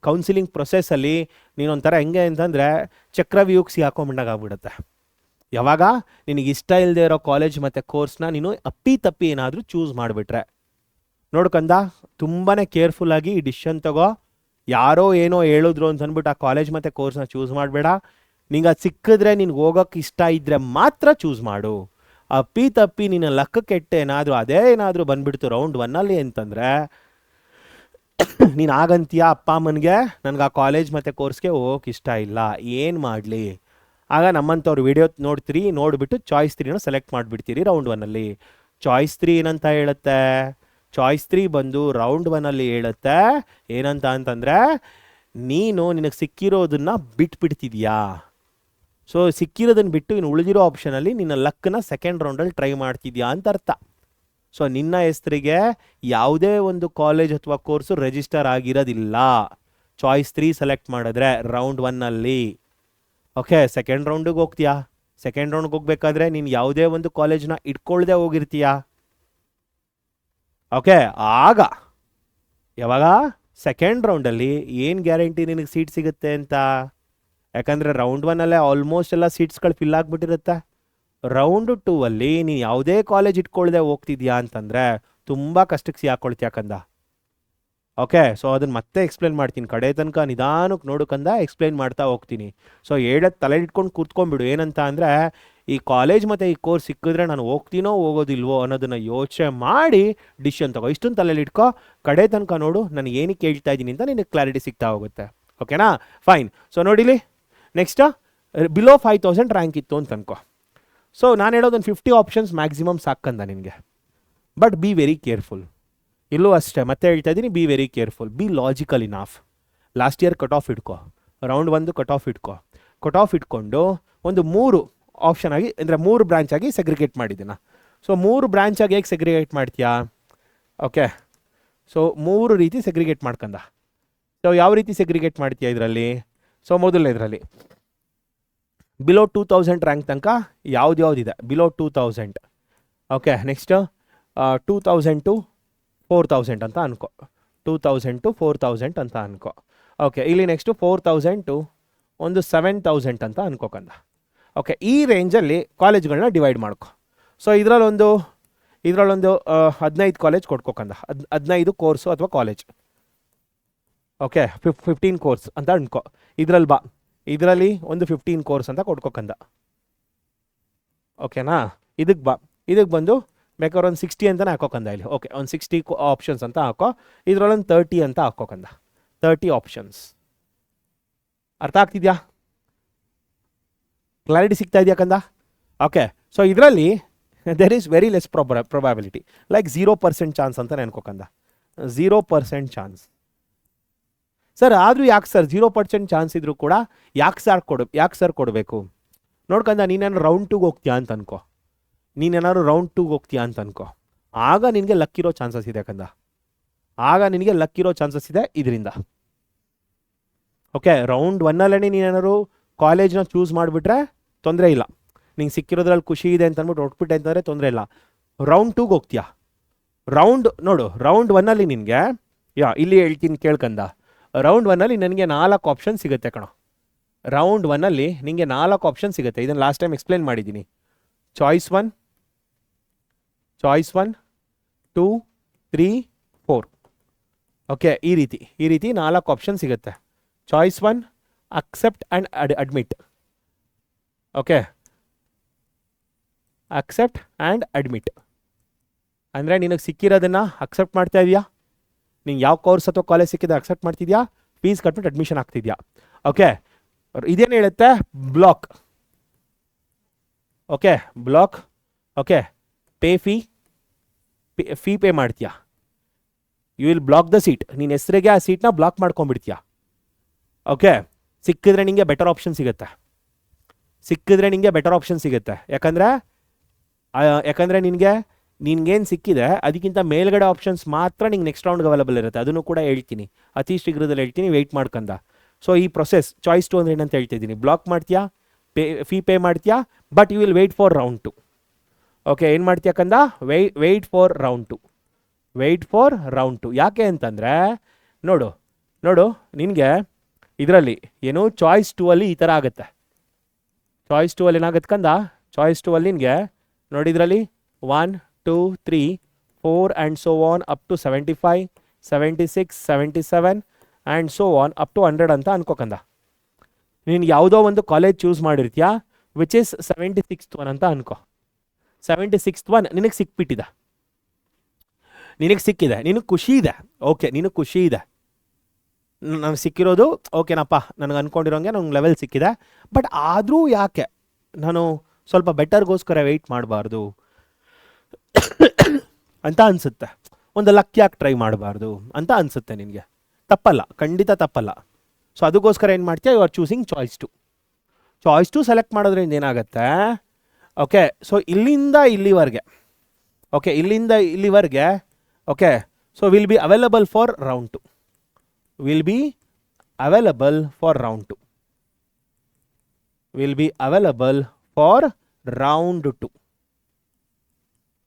ಕೌನ್ಸಿಲಿಂಗ್ ಪ್ರೊಸೆಸ್ಸಲ್ಲಿ ನೀನೊಂಥರ ಹೆಂಗೆ ಅಂತಂದರೆ ಚಕ್ರವ್ಯೂಹಕ್ಕೆ ಸಿಗಾಕೊಂಬಿಟ್ಟಾಗ ಆಗ್ಬಿಡುತ್ತೆ. ಯಾವಾಗ ನಿನಗೆ ಇಷ್ಟ ಇಲ್ಲದೆ ಇರೋ ಕಾಲೇಜ್ ಮತ್ತು ಕೋರ್ಸ್ನ ನೀನು ತಪ್ಪಿ ಏನಾದರೂ ಚೂಸ್ ಮಾಡಿಬಿಟ್ರೆ ನೋಡ್ಕಂದ, ತುಂಬಾ ಕೇರ್ಫುಲ್ಲಾಗಿ ಈ ಡಿಸಿಷನ್ ತಗೋ. ಯಾರೋ ಏನೋ ಹೇಳಿದ್ರು ಅಂತ ಅಂದ್ಬಿಟ್ಟು ಆ ಕಾಲೇಜ್ ಮತ್ತು ಕೋರ್ಸ್ನ ಚೂಸ್ ಮಾಡಬೇಡ. ನಿಂಗೆ ಅದು ಸಿಕ್ಕಿದ್ರೆ ನಿನ್ಗೆ ಹೋಗೋಕ್ಕೆ ಇಷ್ಟ ಇದ್ದರೆ ಮಾತ್ರ ಚೂಸ್ ಮಾಡು. ತಪ್ಪಿ ನಿನ್ನ ಲೆಕ್ಕ ಕೆಟ್ಟ ಅದೇ ಏನಾದರೂ ಬಂದುಬಿಡ್ತು ರೌಂಡ್ 1ಅಲ್ಲಿ ಅಂತಂದರೆ ನೀನು ಆಗಂತೀಯ ಅಪ್ಪ ಅಮ್ಮನಿಗೆ ನನಗೆ ಆ ಕಾಲೇಜ್ ಮತ್ತು ಕೋರ್ಸ್ಗೆ ಹೋಗೋಕೆ ಇಷ್ಟ ಇಲ್ಲ, ಏನು ಮಾಡಲಿ? ಆಗ ನಮ್ಮಂಥವ್ರು ವಿಡಿಯೋ ನೋಡಿಬಿಟ್ಟು ಚಾಯ್ಸ್ 3ನ ಸೆಲೆಕ್ಟ್ ಮಾಡಿಬಿಡ್ತೀರಿ ರೌಂಡ್ 1ಅಲ್ಲಿ. ಚಾಯ್ಸ್ 3 ಏನಂತ ಹೇಳುತ್ತೆ? ಚಾಯ್ಸ್ 3 ಬಂದು ರೌಂಡ್ 1ಅಲ್ಲಿ ಹೇಳುತ್ತೆ ಏನಂತ ಅಂತಂದರೆ, ನಿನಗೆ ಸಿಕ್ಕಿರೋದನ್ನು ಬಿಟ್ಬಿಡ್ತಿದ್ಯಾ. ಸೊ ಸಿಕ್ಕಿರೋದನ್ನು ಬಿಟ್ಟು ಇನ್ನು ಉಳಿದಿರೋ ಆಪ್ಷನಲ್ಲಿ ನಿನ್ನ ಲಕ್ಕನ್ನ ಸೆಕೆಂಡ್ ರೌಂಡಲ್ಲಿ ಟ್ರೈ ಮಾಡ್ತಿದ್ಯಾ ಅಂತ ಅರ್ಥ. ಸೊ ನಿನ್ನ ಹೆಸರಿಗೆ ಯಾವುದೇ ಒಂದು ಕಾಲೇಜ್ ಅಥವಾ ಕೋರ್ಸು ರಿಜಿಸ್ಟರ್ ಆಗಿರೋದಿಲ್ಲ ಚಾಯ್ಸ್ 3 ಸೆಲೆಕ್ಟ್ ಮಾಡಿದ್ರೆ ರೌಂಡ್ 1ಅಲ್ಲಿ. ಓಕೆ, ಸೆಕೆಂಡ್ ರೌಂಡಿಗೆ ಹೋಗ್ತೀಯಾ. ಸೆಕೆಂಡ್ ರೌಂಡ್ಗೆ ಹೋಗ್ಬೇಕಾದ್ರೆ ನೀನು ಯಾವುದೇ ಒಂದು ಕಾಲೇಜ್ನ ಇಟ್ಕೊಳ್ದೆ ಹೋಗಿರ್ತೀಯಾ. ಓಕೆ, ಆಗ ಯಾವಾಗ ಸೆಕೆಂಡ್ ರೌಂಡಲ್ಲಿ ಏನು ಗ್ಯಾರಂಟಿ ನಿನಗೆ ಸೀಟ್ ಸಿಗುತ್ತೆ ಅಂತ? ಯಾಕಂದರೆ ರೌಂಡ್ 1ಅಲ್ಲೇ ಆಲ್ಮೋಸ್ಟ್ ಎಲ್ಲ ಸೀಟ್ಸ್ಗಳು ಫಿಲ್ ಆಗಿಬಿಟ್ಟಿರುತ್ತೆ. ರೌಂಡ್ 2ಅಲ್ಲಿ ನೀನು ಯಾವುದೇ ಕಾಲೇಜ್ ಇಟ್ಕೊಳ್ದೆ ಹೋಗ್ತಿದ್ಯಾ ಅಂತಂದರೆ ತುಂಬ ಕಷ್ಟಕ್ಕೆ ಸಿಗಾಕೊಳ್ತೀಯ ಕಂದ. ಓಕೆ, ಸೊ ಅದನ್ನು ಮತ್ತೆ ಎಕ್ಸ್ಪ್ಲೇನ್ ಮಾಡ್ತೀನಿ, ಕಡೆ ತನಕ ನಿಧಾನಕ್ಕೆ ನೋಡೋಕಂದ ಎಕ್ಸ್ಪ್ಲೇನ್ ಮಾಡ್ತಾ ಹೋಗ್ತೀನಿ. ಸೊ ತಲೆ ಇಟ್ಕೊಂಡು ಕೂತ್ಕೊಂಡ್ಬಿಡು. ಏನಂತ ಅಂದರೆ, ಈ ಕಾಲೇಜ್ ಮತ್ತು ಈ ಕೋರ್ಸ್ ಸಿಕ್ಕಿದ್ರೆ ನಾನು ಹೋಗ್ತೀನೋ ಹೋಗೋದಿಲ್ವೋ ಅನ್ನೋದನ್ನು ಯೋಚನೆ ಮಾಡಿ ಡಿಸಿಷನ್ ತಗೋ. ಇಷ್ಟೊಂದು ತಲೆಯಲ್ಲಿ ಇಟ್ಕೋ, ಕಡೆ ತನಕ ನೋಡು ನಾನು ಏನಕ್ಕೆ ಹೇಳ್ತಾ ಇದ್ದೀನಿ ಅಂತ ನಿನಗೆ ಕ್ಲಾರಿಟಿ ಸಿಗ್ತಾ ಹೋಗುತ್ತೆ. ಓಕೆನಾ? ಫೈನ್. ಸೊ ನೋಡಿಲಿ, ನೆಕ್ಸ್ಟ್ ಬಿಲೋ 5000 ರ್ಯಾಂಕ್ ಇತ್ತು ಅಂತ ಅನ್ಕೋ. ಸೊ ನಾನು ಹೇಳೋದೊಂದು 50 ಆಪ್ಷನ್ಸ್ ಮ್ಯಾಕ್ಸಿಮಮ್ ಸಾಕಂದ ನಿನಗೆ. But be very careful. ಇಲ್ಲೂ ಅಷ್ಟೇ, ಮತ್ತೆ ಹೇಳ್ತಾ ಇದ್ದೀನಿ, be very careful, B logical enough. Last year cut of ಇಟ್ಕೋ, ರೌಂಡ್ 1 ಕಟ್ ಆಫ್ ಇಟ್ಕೋ. ಕಟ್ ಆಫ್ ಇಟ್ಕೊಂಡು ಒಂದು 3 ಆಪ್ಷನ್ ಆಗಿ ಅಂದರೆ 3 ಬ್ರಾಂಚ್ ಆಗಿ ಸೆಗ್ರಿಗೇಟ್ ಮಾಡಿದ್ದೀನ. ಸೊ 3 ಬ್ರಾಂಚ್ ಆಗಿ ಹೇಗೆ ಸೆಗ್ರಿಗೇಟ್ ಮಾಡ್ತೀಯಾ? ಓಕೆ, ಸೊ 3 ರೀತಿ ಸೆಗ್ರಿಗೇಟ್ ಮಾಡ್ಕಂದ. ಸೊ ಯಾವ ರೀತಿ ಸೆಗ್ರಿಗೇಟ್ ಮಾಡ್ತೀಯಾ ಇದರಲ್ಲಿ? ಸೊ ಮೊದಲನೇ ಇದರಲ್ಲಿ ಬಿಲೋ 2000 ರ್ಯಾಂಕ್ ತನಕ ಯಾವುದಿದೆ ಬಿಲೋ 2000. ಓಕೆ, ನೆಕ್ಸ್ಟ್ 2000 to 4000 ಅಂತ ಅನ್ಕೋ. 2000 to 4000 ಅಂತ ಅನ್ಕೋ. ಓಕೆ, ಇಲ್ಲಿ ನೆಕ್ಸ್ಟು 4000 to ಒಂದು 7000 ಅಂತ ಅನ್ಕೋಕಂದ. ಓಕೆ, ಈ ರೇಂಜಲ್ಲಿ ಕಾಲೇಜ್ಗಳನ್ನ ಡಿವೈಡ್ ಮಾಡ್ಕೊ. ಸೊ ಇದರಲ್ಲೊಂದು ಇದರಲ್ಲೊಂದು 15 ಕಾಲೇಜ್ ಕೊಟ್ಕೋಕಂದ 15 ಕೋರ್ಸು ಅಥವಾ ಕಾಲೇಜ್. ಓಕೆ 15 ಕೋರ್ಸ್ ಅಂತ ಅನ್ಕೋ. ಇದರಲ್ಲಿ ಬಾ, ಇದರಲ್ಲಿ ಒಂದು 15 ಕೋರ್ಸ್ ಅಂತ ಕೊಟ್ಕೋಕಂದ. ಓಕೆನಾ? ಇದಕ್ಕೆ ಬಾ, ಇದಕ್ಕೆ ಬಂದು ಬೇಕಾದ್ರೆ ಒಂದು 60 ಅಂತಲೇ ಹಾಕೋಕಂದ ಇಲ್ಲಿ. ಓಕೆ, ಒಂದು 60 ಆಪ್ಷನ್ಸ್ ಅಂತ ಹಾಕೋ. ಇದರಲ್ಲೊಂದು 30 ಅಂತ ಹಾಕೋಕಂದ. 30 ಆಪ್ಷನ್ಸ್. ಅರ್ಥ ಆಗ್ತಿದ್ಯಾ? ಕ್ಲಾರಿಟಿ ಸಿಗ್ತಾ ಇದೆಯಾ ಕಂದ? ಓಕೆ, ಸೊ ಇದರಲ್ಲಿ there is very less probability, like 0% chance ಅಂತ ನೆನ್ಕೋಕಂದ. 0% ಚಾನ್ಸ್. ಸರ್ ಆದರೂ ಯಾಕೆ ಸರ್ 0% ಚಾನ್ಸ್ ಇದ್ರೂ ಕೂಡ ಯಾಕೆ ಸರ್ ಕೊಡಬೇಕು? ನೋಡ್ಕಂದ, ನೀನೇನು ರೌಂಡ್ 2ಗೆ ಹೋಗ್ತೀಯಾ ಅಂತ ಅನ್ಕೋ. ನೀನೇನಾದ್ರು ರೌಂಡ್ 2ಗೆ ಹೋಗ್ತೀಯಾ ಅಂತ ಅನ್ಕೋ. ಆಗ ನಿನಗೆ ಲಕ್ಕಿರೋ ಚಾನ್ಸಸ್ ಇದೆ ಕಂದ. ಆಗ ನಿನಗೆ ಲಕ್ಕಿರೋ ಚಾನ್ಸಸ್ ಇದೆ ಇದರಿಂದ. ಓಕೆ, ರೌಂಡ್ 1ಅಲ್ಲೇ ನೀನೇನಾದ್ರು ಕಾಲೇಜ್ನ ಚೂಸ್ ಮಾಡಿಬಿಟ್ರೆ ತೊಂದರೆ ಇಲ್ಲ. ನಿಂಗೆ ಸಿಕ್ಕಿರೋದ್ರಲ್ಲಿ ಖುಷಿ ಇದೆ ಅಂತ ಅಂದ್ಬಿಟ್ಟು ಹೊಟ್ಬಿಟ್ಟೆ ಅಂತಂದರೆ ತೊಂದರೆ ಇಲ್ಲ. ರೌಂಡ್ 2ಗೆ ಹೋಗ್ತೀಯಾ, ನೋಡು ರೌಂಡ್ 1ಅಲ್ಲಿ ನಿನಗೆ ಇಲ್ಲಿ ಹೇಳ್ತೀನಿ ಕೇಳ್ಕಂದ. ರೌಂಡ್ 1ಅಲ್ಲಿ ನನಗೆ 4 ಆಪ್ಷನ್ ಸಿಗುತ್ತೆ ಕಣೋ. ರೌಂಡ್ 1ಅಲ್ಲಿ ನಿಮಗೆ 4 ಆಪ್ಷನ್ ಸಿಗುತ್ತೆ. ಇದನ್ನು ಲಾಸ್ಟ್ ಟೈಮ್ ಎಕ್ಸ್ಪ್ಲೇನ್ ಮಾಡಿದ್ದೀನಿ. ಚಾಯ್ಸ್ 1, 2, 3, 4. ಓಕೆ, ಈ ರೀತಿ 4 ಆಪ್ಷನ್ ಸಿಗುತ್ತೆ. Choice 1, accept and admit. Okay, accept and admit ಅಂದರೆ ನಿನಗೆ ಸಿಕ್ಕಿರೋದನ್ನು ಅಕ್ಸೆಪ್ಟ್ ಮಾಡ್ತಾ ಇದೆಯಾ? ನಿಂಗೆ ಯಾವ ಕೋರ್ಸ್ ಅಥವಾ ಕಾಲೇಜ್ ಸಿಕ್ಕಿದೆ ಅಕ್ಸೆಪ್ಟ್ ಮಾಡ್ತಿದ್ಯಾ? ಫೀಸ್ ಕಟ್ಬಿಟ್ಟು ಅಡ್ಮಿಷನ್ ಆಗ್ತಿದ್ಯಾ? ಓಕೆ, ಇದೇನು ಹೇಳುತ್ತೆ? Block. Okay, block. Okay, fee pay ಮಾಡ್ತೀಯಾ? You will block the seat. ನೀನು ಹೆಸರಿಗೆ ಆ ಸೀಟ್ನ ಬ್ಲಾಕ್ ಮಾಡ್ಕೊಂಡ್ಬಿಡ್ತೀಯಾ? ಓಕೆ, ಸಿಕ್ಕಿದ್ರೆ ನಿಮಗೆ ಬೆಟರ್ ಆಪ್ಷನ್ ಸಿಗುತ್ತೆ. ಯಾಕಂದರೆ ನಿನ್ಗೇನು ಸಿಕ್ಕಿದೆ ಅದಕ್ಕಿಂತ ಮೇಲ್ಗಡೆ ಆಪ್ಷನ್ಸ್ ಮಾತ್ರ ನಿಂಗೆ ನೆಕ್ಸ್ಟ್ ರೌಂಡ್ಗೆ ಅವೈಲಬಲ್ ಇರುತ್ತೆ. ಅದನ್ನು ಕೂಡ ಹೇಳ್ತೀನಿ, ಅತಿ ಶೀಘ್ರದಲ್ಲಿ ಹೇಳ್ತೀನಿ, ವೆಯ್ಟ್ ಮಾಡ್ಕಂದ. ಸೊ ಈ ಪ್ರೊಸೆಸ್ ಚಾಯ್ಸ್ 2 ಅಂದರೆ ಏನಂತ ಹೇಳ್ತಿದ್ದೀನಿ. ಬ್ಲಾಕ್ ಮಾಡ್ತೀಯಾ, ಫೀ ಪೇ ಮಾಡ್ತೀಯಾ, but you will wait for round 2. Okay, ಏನು ಮಾಡ್ತೀಯಾ ಕಂದ? Wait for round 2. ಯಾಕೆ ಅಂತಂದರೆ ನೋಡು ನಿನಗೆ ಇದರಲ್ಲಿ ಏನು ಚಾಯ್ಸ್ 2ಅಲ್ಲಿ ಈ ಥರ ಆಗುತ್ತೆ. ಚಾಯ್ಸ್ 2ಅಲ್ಲಿ ಏನಾಗುತ್ತೆ ಕಂದ? ಚಾಯ್ಸ್ 2ಅಲ್ಲಿ ನಿನಗೆ ನೋಡಿ, ಇದರಲ್ಲಿ 1, 2, 3, 4 and so on up to 75, 76, 77 and so on up to 100 ಅಂತ ಅನ್ಕೋಕಂದ. ನೀನು ಯಾವುದೋ ಒಂದು ಕಾಲೇಜ್ ಚೂಸ್ ಮಾಡಿರ್ತೀಯಾ, ವಿಚ್ ಇಸ್ 76th ಒನ್ ಅಂತ ಅನ್ಕೋ. 76th ಒನ್ ನಿನಗೆ ಸಿಕ್ಕಿದೆ, ನಿನಗೆ ಖುಷಿ ಇದೆ. ಓಕೆ, ನಿನಗೆ ಖುಷಿ ಇದೆ, ನನಗೆ ಸಿಕ್ಕಿರೋದು ಓಕೆನಪ್ಪ, ನನಗೆ ಅಂದ್ಕೊಂಡಿರೋಂಗೆ ನನಗೆ ಲೆವೆಲ್ ಸಿಕ್ಕಿದೆ. ಬಟ್ ಆದರೂ ಯಾಕೆ ನಾನು ಸ್ವಲ್ಪ ಬೆಟರ್ಗೋಸ್ಕರ ವೆಯ್ಟ್ ಮಾಡಬಾರ್ದು ಅಂತ ಅನಿಸುತ್ತೆ. ಒಂದು ಲಕ್ ಯಾಕೆ ಟ್ರೈ ಮಾಡಬಾರ್ದು ಅಂತ ಅನಿಸುತ್ತೆ ನಿನಗೆ. ತಪ್ಪಲ್ಲ, ಖಂಡಿತ ತಪ್ಪಲ್ಲ. ಸೊ ಅದಕ್ಕೋಸ್ಕರ ಏನು ಮಾಡ್ತೀಯ? You are choosing choice 2. Choice 2 select ಮಾಡೋದ್ರಿಂದ ಏನಾಗುತ್ತೆ? ಓಕೆ, ಸೊ ಇಲ್ಲಿಂದ ಇಲ್ಲಿವರೆಗೆ okay, so will be available for round 2.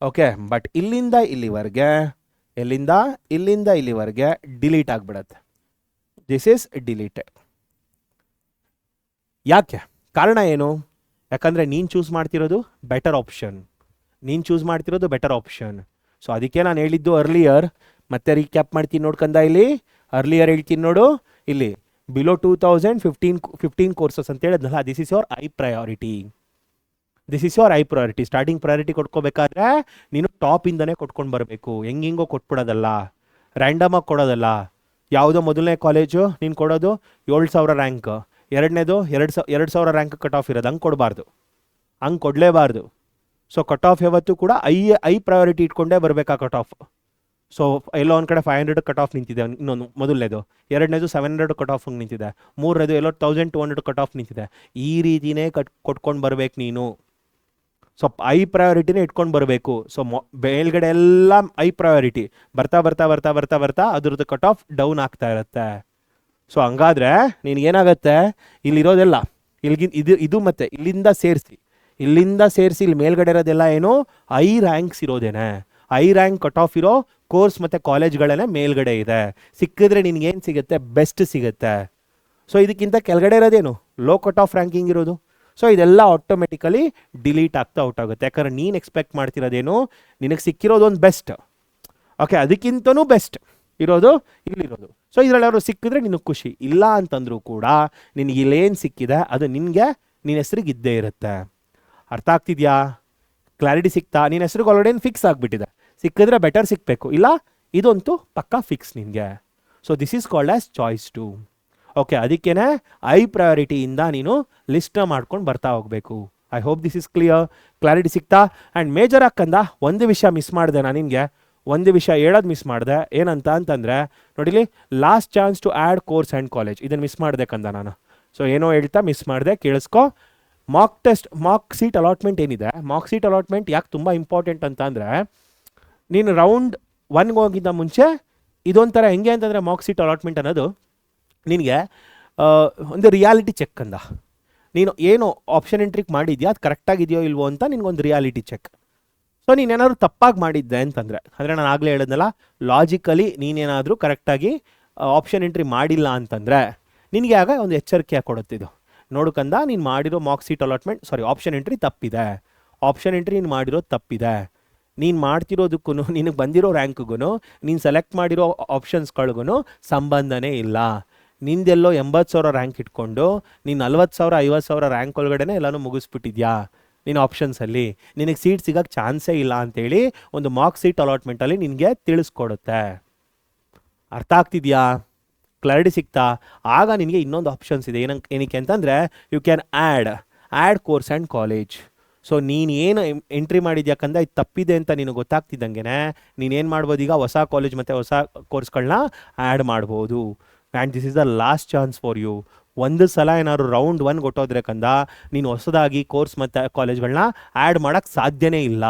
Okay, but ಇಲ್ಲಿಂದ ಇಲ್ಲಿವರೆಗೆ ಡಿಲೀಟ್ ಆಗಿಬಿಡತ್ತೆ. This is deleted. ಯಾಕೆ? ಕಾರಣ ಏನು? ಯಾಕಂದರೆ ನೀನು ಚೂಸ್ ಮಾಡ್ತಿರೋದು ಬೆಟರ್ ಆಪ್ಷನ್. ಸೊ ಅದಕ್ಕೆ ನಾನು ಹೇಳಿದ್ದು ಅರ್ಲಿಯರ್, ಮತ್ತೆ ರೀಕ್ಯಾಪ್ ಮಾಡ್ತೀನಿ ನೋಡ್ಕಂದ. ಇಲ್ಲಿ ಅರ್ಲಿಯರ್ ಹೇಳ್ತೀನಿ ನೋಡು, ಇಲ್ಲಿ ಬಿಲೋ 2000 15 ಕೋರ್ಸಸ್ ಅಂತ ಹೇಳಿದ್ನಲ್ಲ, this is your I priority. Starting priority ಕೊಟ್ಕೋಬೇಕಾದ್ರೆ ನೀನು ಟಾಪಿಂದನೇ ಕೊಟ್ಕೊಂಡು ಬರಬೇಕು. ಹೆಂಗೋ ಕೊಟ್ಬಿಡೋದಲ್ಲ, ರ್ಯಾಂಡಮಾಗಿ ಕೊಡೋದಲ್ಲ. ಯಾವುದೋ ಮೊದಲನೇ ಕಾಲೇಜು ನೀನು ಕೊಡೋದು 7,000 ರ್ಯಾಂಕ್, ಎರಡನೇದು 2,000 ರ್ಯಾಂಕ್ ಕಟ್ ಆಫ್ ಇರೋದು. ಹಂಗೆ ಕೊಡಲೇಬಾರ್ದು. ಸೊ ಕಟ್ ಆಫ್ ಯಾವತ್ತೂ ಕೂಡ ಐ ಪ್ರಯಾರಿಟಿ ಇಟ್ಕೊಂಡೇ ಬರಬೇಕಾ ಕಟ್ ಆಫ್. ಸೊ ಎಲ್ಲೋ ಒಂದು ಕಡೆ 500 ಕಟ್ ಆಫ್ ನಿಂತಿದೆ, ಇನ್ನೊಂದು ಮೊದಲನೇದು. ಎರಡನೇದು 700 ಕಟ್ ಆಫ್ ನಿಂತಿದೆ. ಮೂರನೇದು ಎಲ್ಲೋ 1200 ಕಟ್ ಆಫ್ ನಿಂತಿದೆ. ಈ ರೀತಿನೇ ಕೊಟ್ಕೊಂಡು ಬರಬೇಕು ನೀನು. ಸೊ ಐ ಪ್ರಯಾರಿಟಿನೇ ಇಟ್ಕೊಂಡು ಬರಬೇಕು. ಸೊ ಮೇಲ್ಗಡೆ ಎಲ್ಲ ಐ ಪ್ರಯಾರಿಟಿ ಬರ್ತಾ ಅದ್ರದ್ದು ಕಟ್ ಆಫ್ ಡೌನ್ ಆಗ್ತಾ ಇರುತ್ತೆ. ಸೊ ಹಂಗಾದ್ರೆ ನಿನಗೇನಾಗತ್ತೆ, ಇಲ್ಲಿರೋದೆಲ್ಲ ಇದು ಮತ್ತೆ ಇಲ್ಲಿಂದ ಸೇರಿಸಿ ಇಲ್ಲಿ ಮೇಲ್ಗಡೆ ಇರೋದೆಲ್ಲ ಏನು ಐ ರ್ಯಾಂಕ್ಸ್ ಇರೋದೇನೆ. ಐ ರ್ಯಾಂಕ್ ಕಟ್ ಆಫ್ ಇರೋ ಕೋರ್ಸ್ ಮತ್ತು ಕಾಲೇಜ್ಗಳೇ ಮೇಲ್ಗಡೆ ಇದೆ. ಸಿಕ್ಕಿದ್ರೆ ನಿನಗೇನು ಸಿಗುತ್ತೆ? ಬೆಸ್ಟ್ ಸಿಗುತ್ತೆ. ಸೊ ಇದಕ್ಕಿಂತ ಕೆಳಗಡೆ ಇರೋದೇನು ಲೋ ಕಟ್ ಆಫ್ ರ್ಯಾಂಕಿಂಗ್ ಇರೋದು. ಸೊ ಇದೆಲ್ಲ ಆಟೋಮೆಟಿಕಲಿ ಡಿಲೀಟ್ ಆಗ್ತಾ ಔಟ್ ಆಗುತ್ತೆ. ಯಾಕಂದ್ರೆ ನೀನು ಎಕ್ಸ್ಪೆಕ್ಟ್ ಮಾಡ್ತಿರೋದೇನು, ನಿನಗೆ ಸಿಕ್ಕಿರೋದು ಒಂದು ಬೆಸ್ಟ್, ಓಕೆ, ಅದಕ್ಕಿಂತನೂ ಬೆಸ್ಟ್ ಇರೋದು ಇಲ್ಲಿರೋದು. ಸೊ ಇದರಲ್ಲಿ ಅವರು ಸಿಕ್ಕಿದ್ರೆ ನಿನಗೆ ಖುಷಿ, ಇಲ್ಲ ಅಂತಂದ್ರೂ ಕೂಡ ನಿನಗೆ ಇಲ್ಲೇನು ಸಿಕ್ಕಿದೆ ಅದು ನಿನಗೆ ನಿನ್ನ ಹೆಸ್ರಿಗೆ ಇದ್ದೇ ಇರುತ್ತೆ. ಅರ್ಥ ಆಗ್ತಿದೆಯಾ? ಕ್ಲಾರಿಟಿ ಸಿಗ್ತಾ? ನಿನ್ನ ಹೆಸ್ರಿಗೆ ಆಲ್ರೆಡಿ ಫಿಕ್ಸ್ ಆಗಿಬಿಟ್ಟಿದೆ, ಸಿಕ್ಕಿದ್ರೆ ಬೆಟರ್ ಸಿಕ್ಕಬೇಕು, ಇಲ್ಲ ಇದಂತೂ ಪಕ್ಕಾ ಫಿಕ್ಸ್ ನಿನಗೆ. So this is called as choice 2. Okay, ಅದಕ್ಕೇ ಐ ಪ್ರಯಾರಿಟಿಯಿಂದ ನೀನು ಲಿಸ್ಟ್ನ ಮಾಡ್ಕೊಂಡು ಬರ್ತಾ ಹೋಗಬೇಕು. I hope this is clear. Clarity ಸಿಗ್ತಾ? ಆ್ಯಂಡ್ ಮೇಜರ್ ಹಾಕಂದ ಒಂದು ವಿಷಯ ಮಿಸ್ ಮಾಡಿದೆ ನಾನು ನಿಮಗೆ, ಒಂದು ವಿಷಯ ಹೇಳೋದು ಮಿಸ್ ಮಾಡಿದೆ. ಏನಂತ ಅಂತಂದರೆ ನೋಡಿಲಿ, last chance to add course and college, ಇದನ್ನು ಮಿಸ್ ಮಾಡಿದೆ ಕಂದ ನಾನು. ಸೊ ಏನೋ ಹೇಳ್ತಾ ಮಿಸ್ ಮಾಡಿದೆ, ಕೇಳಿಸ್ಕೊ. ಮಾರ್ಕ್ ಸೀಟ್ ಅಲಾಟ್ಮೆಂಟ್ ಏನಿದೆ, ಮಾರ್ಕ್ ಸೀಟ್ ಅಲಾಟ್ಮೆಂಟ್ ಯಾಕೆ ತುಂಬ ಇಂಪಾರ್ಟೆಂಟ್ ಅಂತ ಅಂದರೆ, ನೀನು ರೌಂಡ್ 1 ಹೋಗಿದ್ದ ಮುಂಚೆ ಇದೊಂಥರ ಹೆಂಗೆ ಅಂತಂದರೆ, ಮಾರ್ಕ್ ಸೀಟ್ ಅಲಾಟ್ಮೆಂಟ್ ಅನ್ನೋದು ನಿನಗೆ ಒಂದು ರಿಯಾಲಿಟಿ ಚೆಕ್ ಅಂದ. ನೀನು ಏನು ಆಪ್ಷನ್ ಎಂಟ್ರಿಗೆ ಮಾಡಿದ್ಯಾ ಅದು ಕರೆಕ್ಟಾಗಿದೆಯೋ ಇಲ್ವೋ ಅಂತ ನಿನಗೊಂದು ರಿಯಾಲಿಟಿ ಚೆಕ್. ಸೊ ನೀನೇನಾದರೂ ತಪ್ಪಾಗಿ ಮಾಡಿದ್ದೆ ಅಂತಂದರೆ, ಅಂದರೆ ನಾನು ಆಗಲೇ ಹೇಳಿದ್ನಲ್ಲ, ಲಾಜಿಕಲಿ ನೀನೇನಾದರೂ ಕರೆಕ್ಟಾಗಿ ಆಪ್ಷನ್ ಎಂಟ್ರಿ ಮಾಡಿಲ್ಲ ಅಂತಂದರೆ ನಿನಗೆ ಆಗ ಒಂದು ಎಚ್ಚರಿಕೆ ಕೊಡುತ್ತಿದ್ದು, ನೋಡ್ಕಂದ ನೀನು ಮಾಡಿರೋ mark seat allotment option entry ತಪ್ಪಿದೆ, ಆಪ್ಷನ್ ಎಂಟ್ರಿ ನೀನು ಮಾಡಿರೋದು ತಪ್ಪಿದೆ, ನೀನು ಮಾಡ್ತಿರೋದಕ್ಕೂ ನಿನಗೆ ಬಂದಿರೋ ರ್ಯಾಂಕ್ಗೂ ನೀನು ಸೆಲೆಕ್ಟ್ ಮಾಡಿರೋ ಆಪ್ಷನ್ಸ್ಗಳಿಗೂ ಸಂಬಂಧನೇ ಇಲ್ಲ. ನಿಂದೆಲ್ಲೋ 80,000 ರ್ಯಾಂಕ್ ಇಟ್ಕೊಂಡು ನೀನು 40,000 50,000 ರ್ಯಾಂಕ್ ಒಳಗಡೆ ಎಲ್ಲನೂ ಮುಗಿಸ್ಬಿಟ್ಟಿದ್ಯಾ ನೀನು ಆಪ್ಷನ್ಸಲ್ಲಿ, ನಿನಗೆ ಸೀಟ್ ಸಿಗೋಕ್ಕೆ ಚಾನ್ಸೇ ಇಲ್ಲ ಅಂತೇಳಿ ಒಂದು ಮಾರ್ಕ್ ಸೀಟ್ ಅಲಾಟ್ಮೆಂಟಲ್ಲಿ ನಿನಗೆ ತಿಳಿಸ್ಕೊಡುತ್ತೆ. ಅರ್ಥ ಆಗ್ತಿದೆಯಾ? ಕ್ಲಾರಿಟಿ ಸಿಗ್ತಾ? ಆಗ ನಿನಗೆ ಇನ್ನೊಂದು ಆಪ್ಷನ್ಸ್ ಇದೆ. ಏನಕ್ಕೆ ಅಂತಂದರೆ, you can add course and college. So ನೀನು ಏನು ಎಂಟ್ರಿ ಮಾಡಿದ್ಯಾಕಂದ್ರೆ ಇದು ತಪ್ಪಿದೆ ಅಂತ ನಿನಗೆ ಗೊತ್ತಾಗ್ತಿದ್ದಂಗೆ ನೀನೇನು ಮಾಡ್ಬೋದು, ಈಗ ಹೊಸ ಕಾಲೇಜ್ ಮತ್ತು ಹೊಸ ಕೋರ್ಸ್ಗಳನ್ನ ಆ್ಯಡ್ ಮಾಡ್ಬೋದು. And this is the last chance for you. ಒಂದು ಸಲ ಏನಾದ್ರು ರೌಂಡ್ 1 ಕೊಟ್ಟೋದ್ರೆ ಕಂದ, ನೀನು ಹೊಸದಾಗಿ ಕೋರ್ಸ್ ಮತ್ತು ಕಾಲೇಜ್ಗಳನ್ನ ಆ್ಯಡ್ ಮಾಡೋಕ್ಕೆ ಸಾಧ್ಯನೇ ಇಲ್ಲ.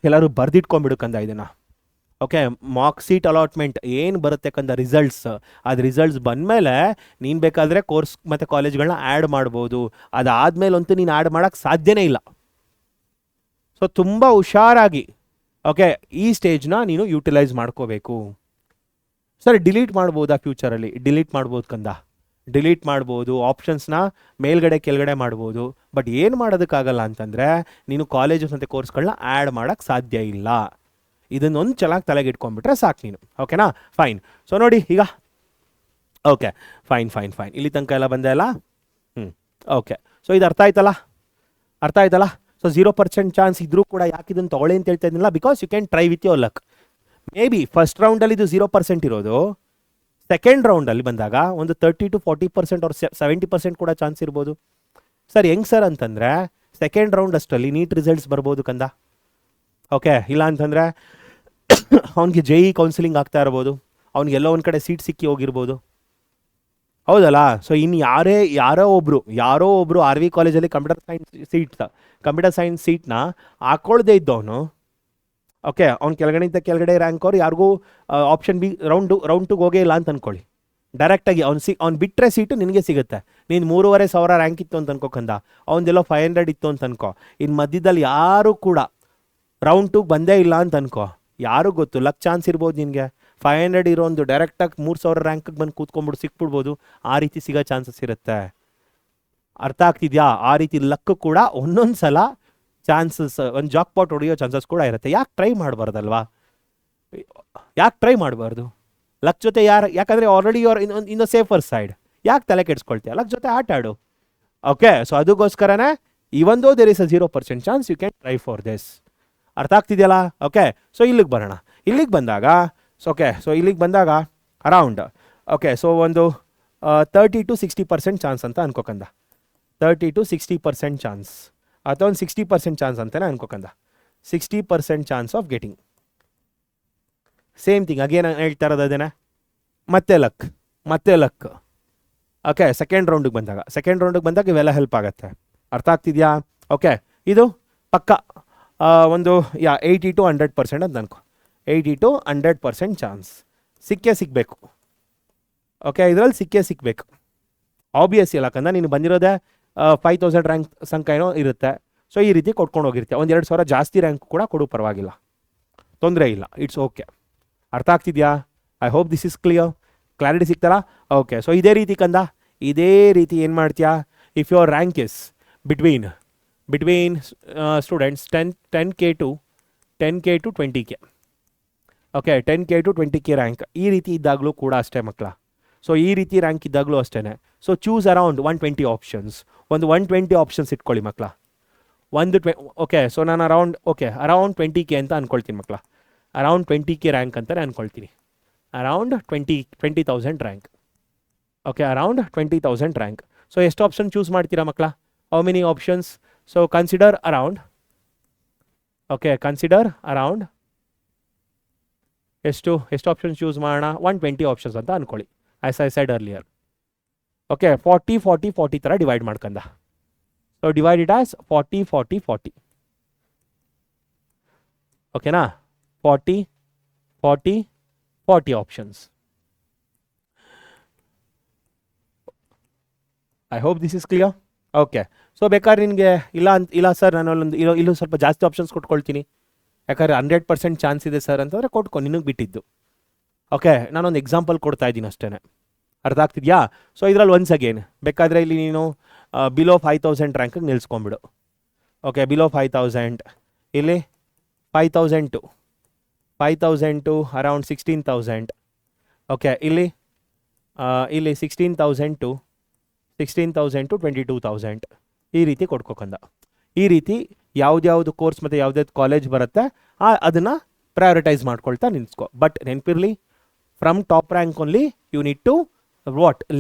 ಎಲ್ಲರೂ ಬರೆದಿಟ್ಕೊಂಡ್ಬಿಡು ಕಂದ ಇದನ್ನು. ಓಕೆ, ಮಾರ್ಕ್ ಸೀಟ್ ಅಲಾಟ್ಮೆಂಟ್ ಏನು ಬರುತ್ತೆ ಕಂದ ರಿಸಲ್ಟ್ಸ್, ಅದು ರಿಸಲ್ಟ್ಸ್ ಬಂದಮೇಲೆ ನೀನು ಬೇಕಾದರೆ ಕೋರ್ಸ್ ಮತ್ತು ಕಾಲೇಜ್ಗಳನ್ನ ಆ್ಯಡ್ ಮಾಡ್ಬೋದು. ಅದಾದಮೇಲಂತೂ ನೀನು ಆ್ಯಡ್ ಮಾಡೋಕ್ಕೆ ಸಾಧ್ಯನೇ ಇಲ್ಲ. ಸೊ ತುಂಬ ಹುಷಾರಾಗಿ ಓಕೆ ಈ ಸ್ಟೇಜ್ನ ನೀನು ಯೂಟಿಲೈಸ್ ಮಾಡ್ಕೋಬೇಕು. ಸರಿ, ಡಿಲೀಟ್ ಮಾಡ್ಬೋದಾ ಫ್ಯೂಚರಲ್ಲಿ? ಡಿಲೀಟ್ ಮಾಡ್ಬೋದು ಕಂದ, ಡಿಲೀಟ್ ಮಾಡ್ಬೋದು. ಆಪ್ಷನ್ಸ್ನ ಮೇಲ್ಗಡೆ ಕೆಳಗಡೆ ಮಾಡ್ಬೋದು. ಬಟ್ ಏನು ಮಾಡೋದಕ್ಕಾಗಲ್ಲ ಅಂತಂದರೆ, ನೀನು ಕಾಲೇಜಸ್ ಮತ್ತು ಕೋರ್ಸ್ಗಳನ್ನ ಆ್ಯಡ್ ಮಾಡೋಕ್ಕೆ ಸಾಧ್ಯ ಇಲ್ಲ. ಇದನ್ನೊಂದು ಚೆನ್ನಾಗಿ ತಲೆಗೆ ಇಟ್ಕೊಂಡ್ಬಿಟ್ರೆ ಸಾಕು ನೀನು. ಓಕೆನಾ? ಫೈನ್. ಸೊ ನೋಡಿ ಈಗ, ಓಕೆ ಫೈನ್, ಇಲ್ಲಿ ತನಕ ಎಲ್ಲ ಬಂದೆ ಅಲ್ಲ? ಓಕೆ, ಸೊ ಇದು ಅರ್ಥ ಆಯ್ತಲ್ಲ? ಸೊ 0% ಚಾನ್ಸ್ ಇದ್ರೂ ಕೂಡ ಯಾಕೆ ಇದನ್ನು ತೊಗೊಳ್ಳಿ ಅಂತ ಹೇಳ್ತಾ ಇದ್ದಿಲ್ಲ, because you can try with your luck. Maybe first ರೌಂಡಲ್ಲಿ ಇದು 0% ಇರೋದು, ಸೆಕೆಂಡ್ ರೌಂಡಲ್ಲಿ ಬಂದಾಗ ಒಂದು 30 to 40% or 70% ಕೂಡ ಚಾನ್ಸ್ ಇರ್ಬೋದು. ಸರ್ ಹೆಂಗೆ ಸರ್ ಅಂತಂದರೆ, ಸೆಕೆಂಡ್ ರೌಂಡ್ ಅಷ್ಟರಲ್ಲಿ ನೀಟ್ ರಿಸಲ್ಟ್ಸ್ ಬರ್ಬೋದು ಕಂದ. ಓಕೆ, ಇಲ್ಲ ಅಂತಂದರೆ ಅವ್ನಿಗೆ JEE ಕೌನ್ಸಿಲಿಂಗ್ ಆಗ್ತಾ ಇರ್ಬೋದು, ಅವ್ನಿಗೆಲ್ಲೋ ಒಂದು ಕಡೆ ಸೀಟ್ ಸಿಕ್ಕಿ ಹೋಗಿರ್ಬೋದು, ಹೌದಲ್ಲ? ಸೊ ಇನ್ನು ಯಾರೋ ಒಬ್ಬರು RV ಕಾಲೇಜಲ್ಲಿ ಕಂಪ್ಯೂಟರ್ ಸೈನ್ಸ್ ಸೀಟ್ನ ಹಾಕ್ಕೊಳ್ದೇ ಇದ್ದವನು, ಓಕೆ, ಅವ್ನು ಕೆಳಗಡೆ ರ್ಯಾಂಕ್ ಅವ್ರು ಯಾರಿಗೂ ಆಪ್ಷನ್ ಬಿ ರೌಂಡ್ 2 ಹೋಗೇ ಇಲ್ಲ ಅಂತ ಅಂದ್ಕೊಳ್ಳಿ. ಡೈರೆಕ್ಟಾಗಿ ಅವ್ನು ಬಿಟ್ಟರೆ ಸೀಟು ನಿನಗೆ ಸಿಗುತ್ತೆ. ನೀನು 3,500 ರ್ಯಾಂಕ್ ಇತ್ತು ಅಂತ ಅನ್ಕೋಕಂದ, ಅವನದೆಲ್ಲೋ 500 ಇತ್ತು ಅಂತ ಅನ್ಕೋ. ಇನ್ನು ಮಧ್ಯದಲ್ಲಿ ಯಾರೂ ಕೂಡ ರೌಂಡ್ 2 ಬಂದೇ ಇಲ್ಲ ಅಂತ ಅನ್ಕೋ, ಯಾರು ಗೊತ್ತು, ಲಕ್ ಚಾನ್ಸ್ ಇರ್ಬೋದು ನಿನಗೆ. 500 ಇರೋ ಒಂದು ಡೈರೆಕ್ಟಾಗಿ 3,000 ರ್ಯಾಂಕಿಗೆ ಬಂದು ಕೂತ್ಕೊಂಡ್ಬಿಟ್ಟು ಸಿಕ್ಬಿಡ್ಬೋದು. ಆ ರೀತಿ ಸಿಗೋ ಚಾನ್ಸಸ್ ಇರುತ್ತೆ. ಅರ್ಥ ಆಗ್ತಿದ್ಯಾ? ಆ ರೀತಿ ಲಕ್ ಕೂಡ ಒಂದೊಂದು ಸಲ ಚಾನ್ಸಸ್, ಒಂದು ಜಾಕ್ ಪಾಟ್ ಹೊಡೆಯೋ ಚಾನ್ಸಸ್ ಕೂಡ ಇರುತ್ತೆ. ಯಾಕೆ ಟ್ರೈ ಮಾಡಬಾರ್ದಲ್ವಾ? ಯಾಕೆ ಟ್ರೈ ಮಾಡಬಾರ್ದು? ಲಕ್ ಜೊತೆ ಯಾಕಂದರೆ already your in the safer side. ಯಾಕೆ ತಲೆ ಕೆಡಿಸ್ಕೊಳ್ತೀಯ? ಲಕ್ ಜೊತೆ ಆಟ ಆಡು. ಓಕೆ, ಸೊ ಅದಕ್ಕೋಸ್ಕರನೇ even though there is a 0% chance, you can try for this. ಅರ್ಥ ಆಗ್ತಿದೆಯಲ್ಲ? ಓಕೆ, ಸೊ ಇಲ್ಲಿಗೆ ಬರೋಣ. ಇಲ್ಲಿಗೆ ಬಂದಾಗ ಅರೌಂಡ್ ಓಕೆ, ಸೊ ಒಂದು 30 to 60% ಚಾನ್ಸ್ ಅಂತ ಅನ್ಕೋಕಂದ. 30 to 60% ಚಾನ್ಸ್, ಅಥವಾ ಒಂದು 60% ಚಾನ್ಸ್ ಅಂತಲೇ ಅನ್ಕೋಕಂದ. 60% chance of getting. Same thing again ಹೇಳ್ತಾ ಇರೋದು ಅದೇನೆ, ಮತ್ತೆ ಲಕ್. ಓಕೆ, ಸೆಕೆಂಡ್ ರೌಂಡಿಗೆ ಬಂದಾಗ ಇವೆಲ್ಲ ಹೆಲ್ಪ್ ಆಗುತ್ತೆ. ಅರ್ಥ ಆಗ್ತಿದೆಯಾ? ಓಕೆ, ಇದು ಪಕ್ಕ ಒಂದು 80 to 100% ಅಂತ ಅನ್ಕೋ. 80 to 100% ಚಾನ್ಸ್ ಸಿಗಬೇಕು. ಓಕೆ, ಇದರಲ್ಲಿ ಸಿಗಬೇಕು ಆಬ್ವಿಯಸ್. ಯಾಕಂದ್ರೆ ನೀನು ಬಂದಿರೋದೇ 5,000 ರ್ಯಾಂಕ್ ಸಂಖ್ಯೆ ಏನೋ ಇರುತ್ತೆ. ಸೊ ಈ ರೀತಿ ಕೊಟ್ಕೊಂಡು ಹೋಗಿರ್ತೀಯ. ಒಂದು 2,000 ಜಾಸ್ತಿ ರ್ಯಾಂಕ್ ಕೂಡ ಕೊಡು, ಪರವಾಗಿಲ್ಲ, ತೊಂದರೆ ಇಲ್ಲ, ಇಟ್ಸ್ ಓಕೆ. ಅರ್ಥ ಆಗ್ತಿದೆಯಾ? I hope this is clear. Clarity ಸಿಗ್ತಾರಾ? ಓಕೆ, ಸೊ ಇದೇ ರೀತಿ ಏನು ಮಾಡ್ತೀಯಾ, if your rank is between students 10k to 20k, okay 10k to 20k rank ಈ ರೀತಿ ಇದ್ದಾಗಲೂ ಕೂಡ ಅಷ್ಟೇ ಮಕ್ಕಳ. ಸೊ ಈ ರೀತಿ ರ್ಯಾಂಕ್ ಇದ್ದಾಗಲೂ ಅಷ್ಟೇ. So choose around 120 options. ಒಂದು 120 ಆಪ್ಷನ್ಸ್ ಇಟ್ಕೊಳ್ಳಿ ಮಕ್ಕಳ. ಓಕೆ ಸೊ ನಾನು ಅರೌಂಡ್ 20k ಅಂತ ಅಂದ್ಕೊಳ್ತೀನಿ ಮಕ್ಕಳ. ಅರೌಂಡ್ 20k ರ್ಯಾಂಕ್ ಅಂತಲೇ ಅಂದ್ಕೊಳ್ತೀನಿ. Around 20,000 rank. Okay, around 20,000 rank. So ಎಷ್ಟು ಆಪ್ಷನ್ ಚೂಸ್ ಮಾಡ್ತೀರಾ ಮಕ್ಕಳ? How many options? So consider around. Okay, consider around ಎಷ್ಟು ಆಪ್ಷನ್ಸ್ ಚೂಸ್ ಮಾಡೋಣ? 120 ಆಪ್ಷನ್ಸ್ ಅಂತ ಅಂದ್ಕೊಳ್ಳಿ, as I said earlier. Okay, 40 ಥರ ಡಿವೈಡ್ ಮಾಡ್ಕೊಂಡ. ಸೊ ಡಿವೈಡ್ ಇಟ್ ಆಸ್ 40 ಓಕೆನಾ? 40 options. I hope this is clear. Okay, so ಬೇಕಾದ್ರೆ ನಿನಗೆ ಇಲ್ಲ ಸರ್ ನಾನು ಇಲ್ಲೂ ಸ್ವಲ್ಪ ಜಾಸ್ತಿ ಆಪ್ಷನ್ಸ್ ಕೊಟ್ಕೊಳ್ತೀನಿ, ಯಾಕಂದರೆ 100% ಚಾನ್ಸ್ ಇದೆ ಸರ್ ಅಂತಂದರೆ ಕೊಟ್ಕೊ, ನಿನಗೆ ಬಿಟ್ಟಿದ್ದು. ಓಕೆ, ನಾನೊಂದು ಎಕ್ಸಾಂಪಲ್ ಕೊಡ್ತಾ ಇದ್ದೀನಿ ಅಷ್ಟೇ. ಅರ್ಥ ಆಗ್ತಿದೆಯಾ? ಸೊ ಇದರಲ್ಲಿ ಒನ್ಸ್ ಅಗೇನ್ ಬೇಕಾದರೆ ಇಲ್ಲಿ ನೀನು ಬಿಲೋ 5,000 ರ್ಯಾಂಕಿಗೆ ನಿಲ್ಸ್ಕೊಂಬಿಡು. ಓಕೆ, ಬಿಲೋ 5,000, ಇಲ್ಲಿ 5,000 ಟು ಅರೌಂಡ್ 16,000. ಓಕೆ, ಇಲ್ಲಿ 16,000 ಟು 22,000 ಈ ರೀತಿ ಕೊಟ್ಕೋಕಂದ. ಈ ರೀತಿ ಯಾವ್ದು ಕೋರ್ಸ್ ಮತ್ತು ಯಾವ್ದಾವ್ದು ಕಾಲೇಜ್ ಬರುತ್ತೆ ಅದನ್ನು ಪ್ರಯಾರಿಟೈಸ್ ಮಾಡ್ಕೊಳ್ತಾ ನಿಲ್ಸ್ಕೊ. ಬಟ್ ನೆನಪಿರಲಿ, from top rank only you need to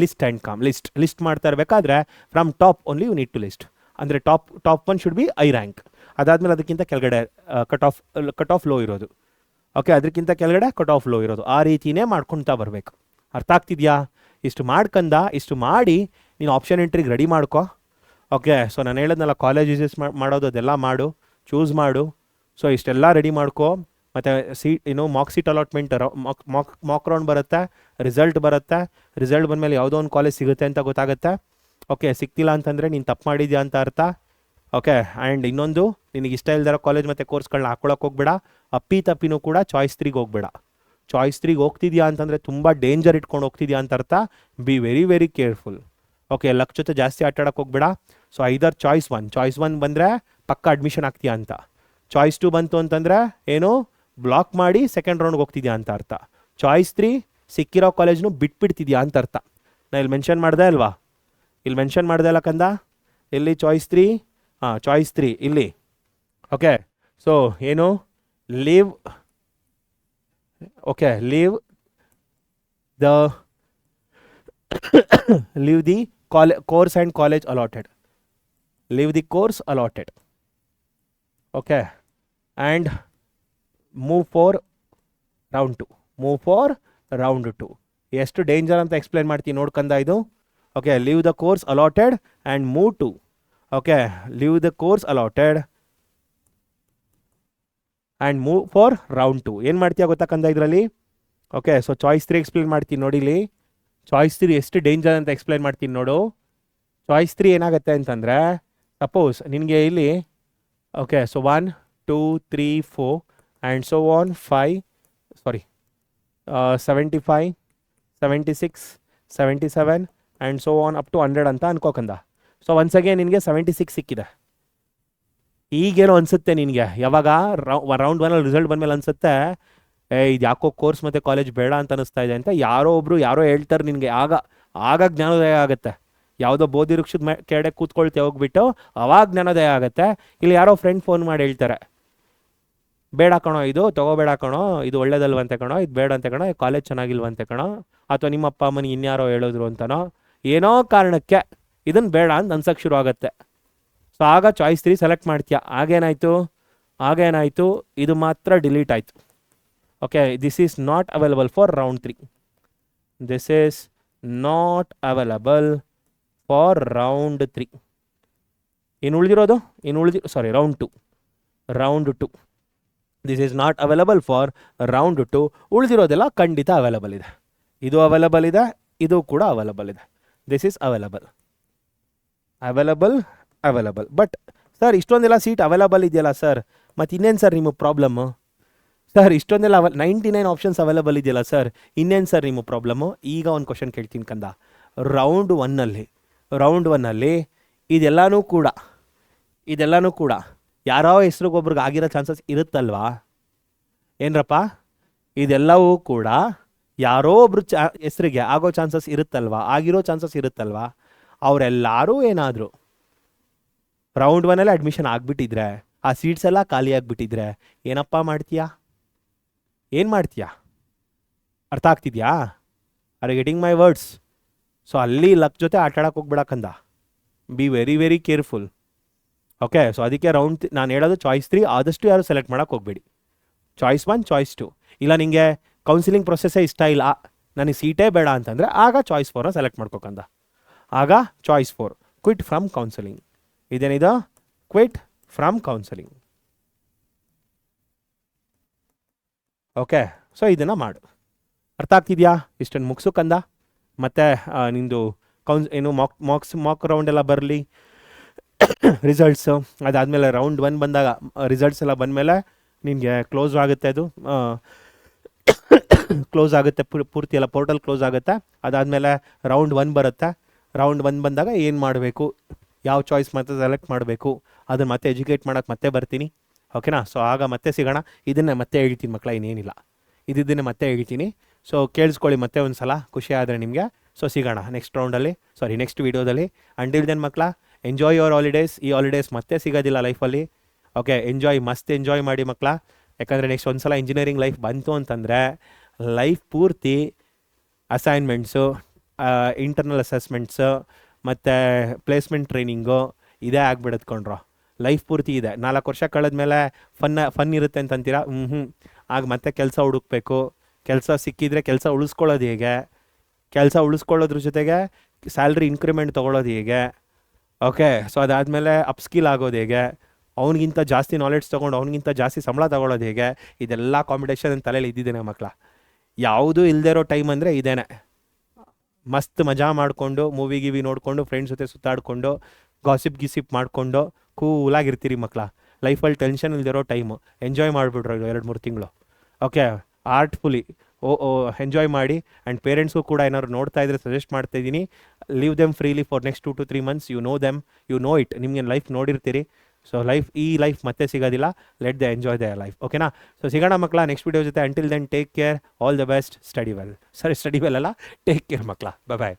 list and come. List ಮಾಡ್ತಾ ಇರಬೇಕಾದ್ರೆ from top only you need to list. ಅಂದರೆ top 1 should be I rank. ಅದಾದಮೇಲೆ ಅದಕ್ಕಿಂತ ಕೆಳಗಡೆ ಕಟ್ ಆಫ್ ಲೋ ಇರೋದು. ಓಕೆ, ಅದಕ್ಕಿಂತ ಕೆಳಗಡೆ ಕಟ್ ಆಫ್ ಲೋ ಇರೋದು. ಆ ರೀತಿಯೇ ಮಾಡ್ಕೊಳ್ತಾ ಬರಬೇಕು. ಅರ್ಥ ಆಗ್ತಿದೆಯಾ? ಇಷ್ಟು ಮಾಡಿ ನೀನು ಆಪ್ಷನ್ ಎಂಟ್ರಿಗೆ ರೆಡಿ ಮಾಡ್ಕೊ. ಓಕೆ, ಸೊ ನಾನು ಹೇಳಿದ್ನಲ್ಲ, ಕಾಲೇಜ್ ಯೂಸಸ್ ಮಾಡೋದು ಅದೆಲ್ಲ ಮಾಡು, ಚೂಸ್ ಮಾಡು. ಸೊ ಇಷ್ಟೆಲ್ಲ ರೆಡಿ ಮಾಡ್ಕೊ. ಮತ್ತು mark seat allotment, Mach round ಬರುತ್ತೆ, ರಿಸಲ್ಟ್ ಬರುತ್ತೆ. ರಿಸಲ್ಟ್ ಬಂದಮೇಲೆ ಯಾವುದೋ ಒಂದು ಕಾಲೇಜ್ ಸಿಗುತ್ತೆ ಅಂತ ಗೊತ್ತಾಗುತ್ತೆ. ಓಕೆ, ಸಿಗ್ತಿಲ್ಲ ಅಂತಂದರೆ ನೀನು ತಪ್ಪು ಮಾಡಿದ್ಯಾ ಅಂತ ಅರ್ಥ. ಓಕೆ, ಆ್ಯಂಡ್ ಇನ್ನೊಂದು, ನಿನಗೆ ಇಷ್ಟ ಇಲ್ದಿರೋ ಕಾಲೇಜ್ ಮತ್ತು ಕೋರ್ಸ್ಗಳನ್ನ ಹಾಕ್ಕೊಳಕ್ಕೆ ಹೋಗ್ಬೇಡ. ತಪ್ಪಿನೂ ಕೂಡ ಚಾಯ್ಸ್ 3ಗೆ ಹೋಗ್ಬೇಡ. ಚಾಯ್ಸ್ 3ಗೆ ಹೋಗ್ತಿದ್ಯಾ ಅಂತಂದರೆ ತುಂಬ ಡೇಂಜರ್ ಇಟ್ಕೊಂಡು ಹೋಗ್ತಿದ್ಯಾ ಅಂತ ಅರ್ಥ. B very very careful. Okay, luck ಜೊತೆ ಜಾಸ್ತಿ ಆಟಾಡೋಕ್ಕೆ ಹೋಗ್ಬೇಡ. ಸೊ ಐದರ್ ಚಾಯ್ಸ್ 1 ಬಂದರೆ ಪಕ್ಕ ಅಡ್ಮಿಷನ್ ಆಗ್ತೀಯಾ ಅಂತ. ಚಾಯ್ಸ್ 2 ಬಂತು ಅಂತಂದರೆ ಏನು, ಬ್ಲಾಕ್ ಮಾಡಿ ಸೆಕೆಂಡ್ ರೌಂಡ್ಗೆ ಹೋಗ್ತಿದ್ಯಾ ಅಂತ ಅರ್ಥ. ಚಾಯ್ಸ್ 3 ಸಿಕ್ಕಿರೋ ಕಾಲೇಜ್ನು ಬಿಟ್ಬಿಡ್ತಿದ್ಯಾ ಅಂತ ಅರ್ಥ. ನಾನು ಇಲ್ಲಿ ಮೆನ್ಷನ್ ಮಾಡಿದೆ ಅಲ್ವಾ? ಇಲ್ಲಿ ಮೆನ್ಷನ್ ಮಾಡಿದೆ ಅಲ್ಲ ಕಂದ? ಇಲ್ಲಿ ಚಾಯ್ಸ್ 3 ಇಲ್ಲಿ. ಓಕೆ, ಸೊ ಏನು, leave the course and college allotted. Leave the course allotted. Okay, and move for round 2. ಎಷ್ಟು ಡೇಂಜರ್ ಅಂತ ಎಕ್ಸ್ಪ್ಲೈನ್ ಮಾಡ್ತೀನಿ ನೋಡ್ಕಂದ ಇದು. Okay, leave the course allotted and move to. Okay, leave the course allotted and move for round 2. ಏನು ಮಾಡ್ತೀಯ ಗೊತ್ತಾಕಂದ ಇದರಲ್ಲಿ? Okay, so choice 3 explain ಮಾಡ್ತೀನಿ ನೋಡಿ. ಇಲ್ಲಿ ಚಾಯ್ಸ್ 3 ಎಷ್ಟು ಡೇಂಜರ್ ಅಂತ ಎಕ್ಸ್ಪ್ಲೈನ್ ಮಾಡ್ತೀನಿ ನೋಡು. ಚಾಯ್ಸ್ 3 ಏನಾಗುತ್ತೆ ಅಂತಂದರೆ, ಸಪೋಸ್ ನಿನಗೆ ಇಲ್ಲಿ okay, so 1 2 3 4 and so on 75 76 77 and so on up to 100 ಅಂತ ಅನ್ಕೋಕಂದ. ಸೊ ಒನ್ಸಗೆ ನಿನಗೆ 76 ಸಿಕ್ಕಿದೆ. ಈಗೇನೋ ಅನಿಸುತ್ತೆ ನಿನಗೆ, ಯಾವಾಗ ರೌಂಡ್ 1 ರಿಸಲ್ಟ್ ಬಂದಮೇಲೆ ಅನಿಸುತ್ತೆ, ಇದು ಯಾಕೋ ಕೋರ್ಸ್ ಮತ್ತು ಕಾಲೇಜ್ ಬೇಡ ಅಂತ ಅನಿಸ್ತಾ ಇದೆ ಅಂತ ಯಾರೋ ಹೇಳ್ತಾರೆ ನಿನಗೆ. ಆಗ ಜ್ಞಾನೋದಯ ಆಗುತ್ತೆ. ಯಾವುದೋ ಬೋಧಿ ವೃಕ್ಷದ ಕೆಳಗೆ ಕೂತ್ಕೊಳ್ತೆ ಹೋಗ್ಬಿಟ್ಟು ಅವಾಗ ಜ್ಞಾನೋದಯ ಆಗುತ್ತೆ. ಇಲ್ಲಿ ಯಾರೋ ಫ್ರೆಂಡ್ ಫೋನ್ ಮಾಡಿ ಹೇಳ್ತಾರೆ, ಬೇಡ ಕಣೋ, ಇದು ತೊಗೋಬೇಡ ಕಣೋ, ಇದು ಒಳ್ಳೇದಲ್ವಂತೆ ಕಣೋ, ಇದು ಬೇಡ ಅಂತೆ ಕಣೋ, ಕಾಲೇಜ್ ಚೆನ್ನಾಗಿಲ್ವಂತೆ ಕಣೋ, ಅಥವಾ ನಿಮ್ಮ ಅಪ್ಪ ಅಮ್ಮನಿಗೆ ಇನ್ಯಾರೋ ಹೇಳಿದ್ರು ಅಂತನೋ, ಏನೋ ಕಾರಣಕ್ಕೆ ಇದನ್ನು ಬೇಡ ಅಂತ ಅನ್ಸಕ್ಕೆ ಶುರು ಆಗುತ್ತೆ. ಸೊ ಆಗ ಚಾಯ್ಸ್ 3 ಸೆಲೆಕ್ಟ್ ಮಾಡ್ತೀಯ. ಆಗೇನಾಯಿತು, ಇದು ಮಾತ್ರ ಡಿಲೀಟ್ ಆಯಿತು. Okay, this is not available for round 3. This is not available for round 3. Round 2. This is not available for round 2. ಉಳಿದಿರೋದೆಲ್ಲ ಖಂಡಿತ ಅವೈಲಬಲ್ ಇದೆ. ಇದು ಅವೈಲಬಲ್ ಇದೆ, ಇದು ಕೂಡ ಅವೈಲಬಲ್ ಇದೆ. This is available. But sir ಇಷ್ಟೊಂದೆಲ್ಲ ಸೀಟ್ ಅವೈಲಬಲ್ ಇದೆಯಲ್ಲ ಸರ್, ಮತ್ತು ಇನ್ನೇನು ಸರ್ ನಿಮ್ಮ ಪ್ರಾಬ್ಲಮ್ಮು? ಸರ್ ಇಷ್ಟೊಂದೆಲ್ಲ 99 ಆಪ್ಷನ್ಸ್ ಅವೈಲಬಲ್ ಇದೆಯಲ್ಲ ಸರ್, ಇನ್ನೇನು ಸರ್ ನಿಮ್ಮ ಪ್ರಾಬ್ಲಮ್ಮು? ಈಗ ಒಂದು ಕ್ವಶನ್ ಕೇಳ್ತೀನಿ ಕಂದ. ರೌಂಡ್ 1 ಅಲ್ಲಿ ಇದೆಲ್ಲನೂ ಕೂಡ ಯಾರೋ ಹೆಸ್ರಿಗೊಬ್ರಿಗೆ ಆಗಿರೋ ಚಾನ್ಸಸ್ ಇರುತ್ತಲ್ವಾ? ಏನರಪ್ಪ, ಇದೆಲ್ಲವೂ ಕೂಡ ಯಾರೋ ಒಬ್ರು ಹೆಸ್ರಿಗೆ ಆಗೋ ಚಾನ್ಸಸ್ ಇರುತ್ತಲ್ವಾ, ಆಗಿರೋ ಚಾನ್ಸಸ್ ಇರುತ್ತಲ್ವಾ? ಅವರೆಲ್ಲರೂ ಏನಾದರೂ ರೌಂಡ್ 1 ಅಡ್ಮಿಷನ್ ಆಗಿಬಿಟ್ಟಿದ್ರೆ, ಆ ಸೀಟ್ಸ್ ಎಲ್ಲ ಖಾಲಿ ಆಗಿಬಿಟ್ಟಿದ್ರೆ ಏನಪ್ಪ ಮಾಡ್ತೀಯಾ? ಏನು ಮಾಡ್ತೀಯಾ? ಅರ್ಥ ಆಗ್ತಿದ್ಯಾ? Are getting my words? So ಅಲ್ಲಿ ಲಕ್ ಜೊತೆ ಆಟ ಆಡೋಕೆ ಹೋಗ್ಬಿಡಕ್ಕಂದ. Be very very careful. Okay, so ಅದಕ್ಕೆ ನಾನು ಹೇಳೋದು ಚಾಯ್ಸ್ 3 ಆದಷ್ಟು ಯಾರು ಸೆಲೆಕ್ಟ್ ಮಾಡೋಕೆ ಹೋಗಬೇಡಿ. Choice 1, choice 2. ಇಲ್ಲ ನಿಮಗೆ ಕೌನ್ಸಿಲಿಂಗ್ ಪ್ರೊಸೆಸ್ಸೇ ಇಷ್ಟ ಇಲ್ಲ, ನನಗೆ ಸೀಟೇ ಬೇಡ ಅಂತಂದರೆ ಆಗ ಚಾಯ್ಸ್ 4 ಸೆಲೆಕ್ಟ್ ಮಾಡ್ಕೋಕಂದ. ಆಗ ಚಾಯ್ಸ್ 4 ಕ್ವಿಟ್ ಫ್ರಮ್ ಕೌನ್ಸಿಲಿಂಗ್. ಇದೇನಿದು? Quit from counselling. Okay, so ಇದನ್ನು ಮಾಡು. ಅರ್ಥ ಆಗ್ತಿದೆಯಾ? ಇಷ್ಟನ್ನು ಮುಗಿಸೋಕಂದ. ಮತ್ತು ನಿಂದು ಮಾಕ್ ರೌಂಡ್ ಎಲ್ಲ ಬರಲಿ, ರಿಸಲ್ಟ್ಸು. ಅದಾದಮೇಲೆ ರೌಂಡ್ 1 ಬಂದಾಗ ರಿಸಲ್ಟ್ಸ್ ಎಲ್ಲ ಬಂದಮೇಲೆ ನಿನಗೆ ಕ್ಲೋಸ್ ಆಗುತ್ತೆ, ಅದು ಕ್ಲೋಸ್ ಆಗುತ್ತೆ ಪೂರ್ತಿ ಎಲ್ಲ, ಪೋರ್ಟಲ್ ಕ್ಲೋಸ್ ಆಗುತ್ತೆ. ಅದಾದಮೇಲೆ ರೌಂಡ್ 1 ಬರುತ್ತೆ. ರೌಂಡ್ 1 ಬಂದಾಗ ಏನು ಮಾಡಬೇಕು, ಯಾವ ಚಾಯ್ಸ್ ಮತ್ತೆ ಸೆಲೆಕ್ಟ್ ಮಾಡಬೇಕು, ಅದನ್ನು ಮತ್ತೆ ಎಜುಕೇಟ್ ಮಾಡೋಕ್ಕೆ ಮತ್ತೆ ಬರ್ತೀನಿ. ಓಕೆನಾ? ಸೊ ಆಗ ಮತ್ತೆ ಸಿಗೋಣ. ಇದನ್ನೇ ಮತ್ತೆ ಹೇಳ್ತೀನಿ ಮಕ್ಕಳ, ಇನ್ನೇನಿಲ್ಲ, ಇದನ್ನೇ ಮತ್ತೆ ಹೇಳ್ತೀನಿ. ಸೊ ಕೇಳಿಸ್ಕೊಳ್ಳಿ ಮತ್ತೆ ಒಂದು ಸಲ, ಖುಷಿ ಆದರೆ ನಿಮಗೆ. ಸೊ ಸಿಗೋಣ ನೆಕ್ಸ್ಟ್ ವೀಡಿಯೋದಲ್ಲಿ. ಅಂಟಿಲ್ ದೆನ್ ಮಕ್ಕಳ, ಎಂಜಾಯ್ ಯುವರ್ ಹಾಲಿಡೇಸ್. ಈ ಹಾಲಿಡೇಸ್ ಮತ್ತೆ ಸಿಗೋದಿಲ್ಲ ಲೈಫಲ್ಲಿ. ಓಕೆ, ಮಸ್ತ್ ಎಂಜಾಯ್ ಮಾಡಿ ಮಕ್ಕಳ. ಯಾಕಂದರೆ ನೆಕ್ಸ್ಟ್ ಒಂದು ಸಲ ಇಂಜಿನಿಯರಿಂಗ್ ಲೈಫ್ ಬಂತು ಅಂತಂದರೆ ಲೈಫ್ ಪೂರ್ತಿ ಅಸೈನ್ಮೆಂಟ್ಸು, ಇಂಟರ್ನಲ್ ಅಸೆಸ್ಮೆಂಟ್ಸು ಮತ್ತು ಪ್ಲೇಸ್ಮೆಂಟ್ ಟ್ರೈನಿಂಗು ಇದೇ ಆಗ್ಬಿಡೋದು ಕಣ್ರೋ. ಲೈಫ್ ಪೂರ್ತಿ ಇದೆ. 4 ವರ್ಷ ಕಳೆದ್ಮೇಲೆ ಫನ್ ಇರುತ್ತೆ ಅಂತಂತೀರಾ? ಆಗ ಮತ್ತೆ ಕೆಲಸ ಹುಡುಕ್ಬೇಕು. ಕೆಲಸ ಸಿಕ್ಕಿದ್ರೆ ಕೆಲಸ ಉಳಿಸ್ಕೊಳ್ಳೋದು ಹೇಗೆ, ಕೆಲಸ ಉಳಿಸ್ಕೊಳ್ಳೋದ್ರ ಜೊತೆಗೆ ಸ್ಯಾಲ್ರಿ ಇನ್ಕ್ರಿಮೆಂಟ್ ತೊಗೊಳ್ಳೋದು ಹೇಗೆ, ಓಕೆ. ಸೊ ಅದಾದಮೇಲೆ ಅಪ್ಸ್ಕಿಲ್ ಆಗೋದು ಹೇಗೆ, ಅವನಿಗಿಂತ ಜಾಸ್ತಿ ನಾಲೆಡ್ಜ್ ತೊಗೊಂಡು ಅವನಿಗಿಂತ ಜಾಸ್ತಿ ಸಂಬಳ ತೊಗೊಳ್ಳೋದು ಹೇಗೆ, ಇದೆಲ್ಲ ಕಾಂಪಿಟೇಷನ್ ನನ್ನ ತಲೆಯಲ್ಲಿ ಇದ್ದಿದ್ದೇನೆ ಮಕ್ಕಳ. ಯಾವುದೂ ಇಲ್ಲದೇ ಇರೋ ಟೈಮ್ ಅಂದರೆ ಇದೇನೆ. ಮಸ್ತ್ ಮಜಾ ಮಾಡಿಕೊಂಡು, ಮೂವಿ ನೋಡಿಕೊಂಡು, ಫ್ರೆಂಡ್ಸ್ ಜೊತೆ ಸುತ್ತಾಡಿಕೊಂಡು, ಗಾಸಿಪ್ ಮಾಡಿಕೊಂಡು ಕೂಲಾಗಿರ್ತೀರಿ ಮಕ್ಕಳ. ಲೈಫಲ್ಲಿ ಟೆನ್ಷನ್ ಇಲ್ದಿರೋ ಟೈಮು. ಎಂಜಾಯ್ ಮಾಡಿಬಿಡ್ರು 2-3 ತಿಂಗಳು. ಓಕೆ, ಆರ್ಟ್ಫುಲಿ ಎಂಜಾಯ್ ಮಾಡಿ. ಆ್ಯಂಡ್ ಪೇರೆಂಟ್ಸ್ಗೂ ಕೂಡ ಏನಾದ್ರು ನೋಡ್ತಾ ಇದ್ರೆ ಸಜೆಸ್ಟ್ ಮಾಡ್ತಾಯಿದ್ದೀನಿ, leave them freely for next 2 to 3 months. You know it. ನಿಮಗೆ ಲೈಫ್ ನೋಡಿರ್ತೀರಿ. ಸೊ ಈ ಲೈಫ್ ಮತ್ತೆ ಸಿಗೋದಿಲ್ಲ. Let the enjoy the life. ಓಕೆನಾ? ಸೊ ಸಿಗೋಣ ಮಕ್ಕಳ ನೆಕ್ಸ್ಟ್ ವೀಡಿಯೋ ಜೊತೆ. Until then take care, all the best, study well. Take care ಮಕ್ಕಳ. ಬಾಯ್.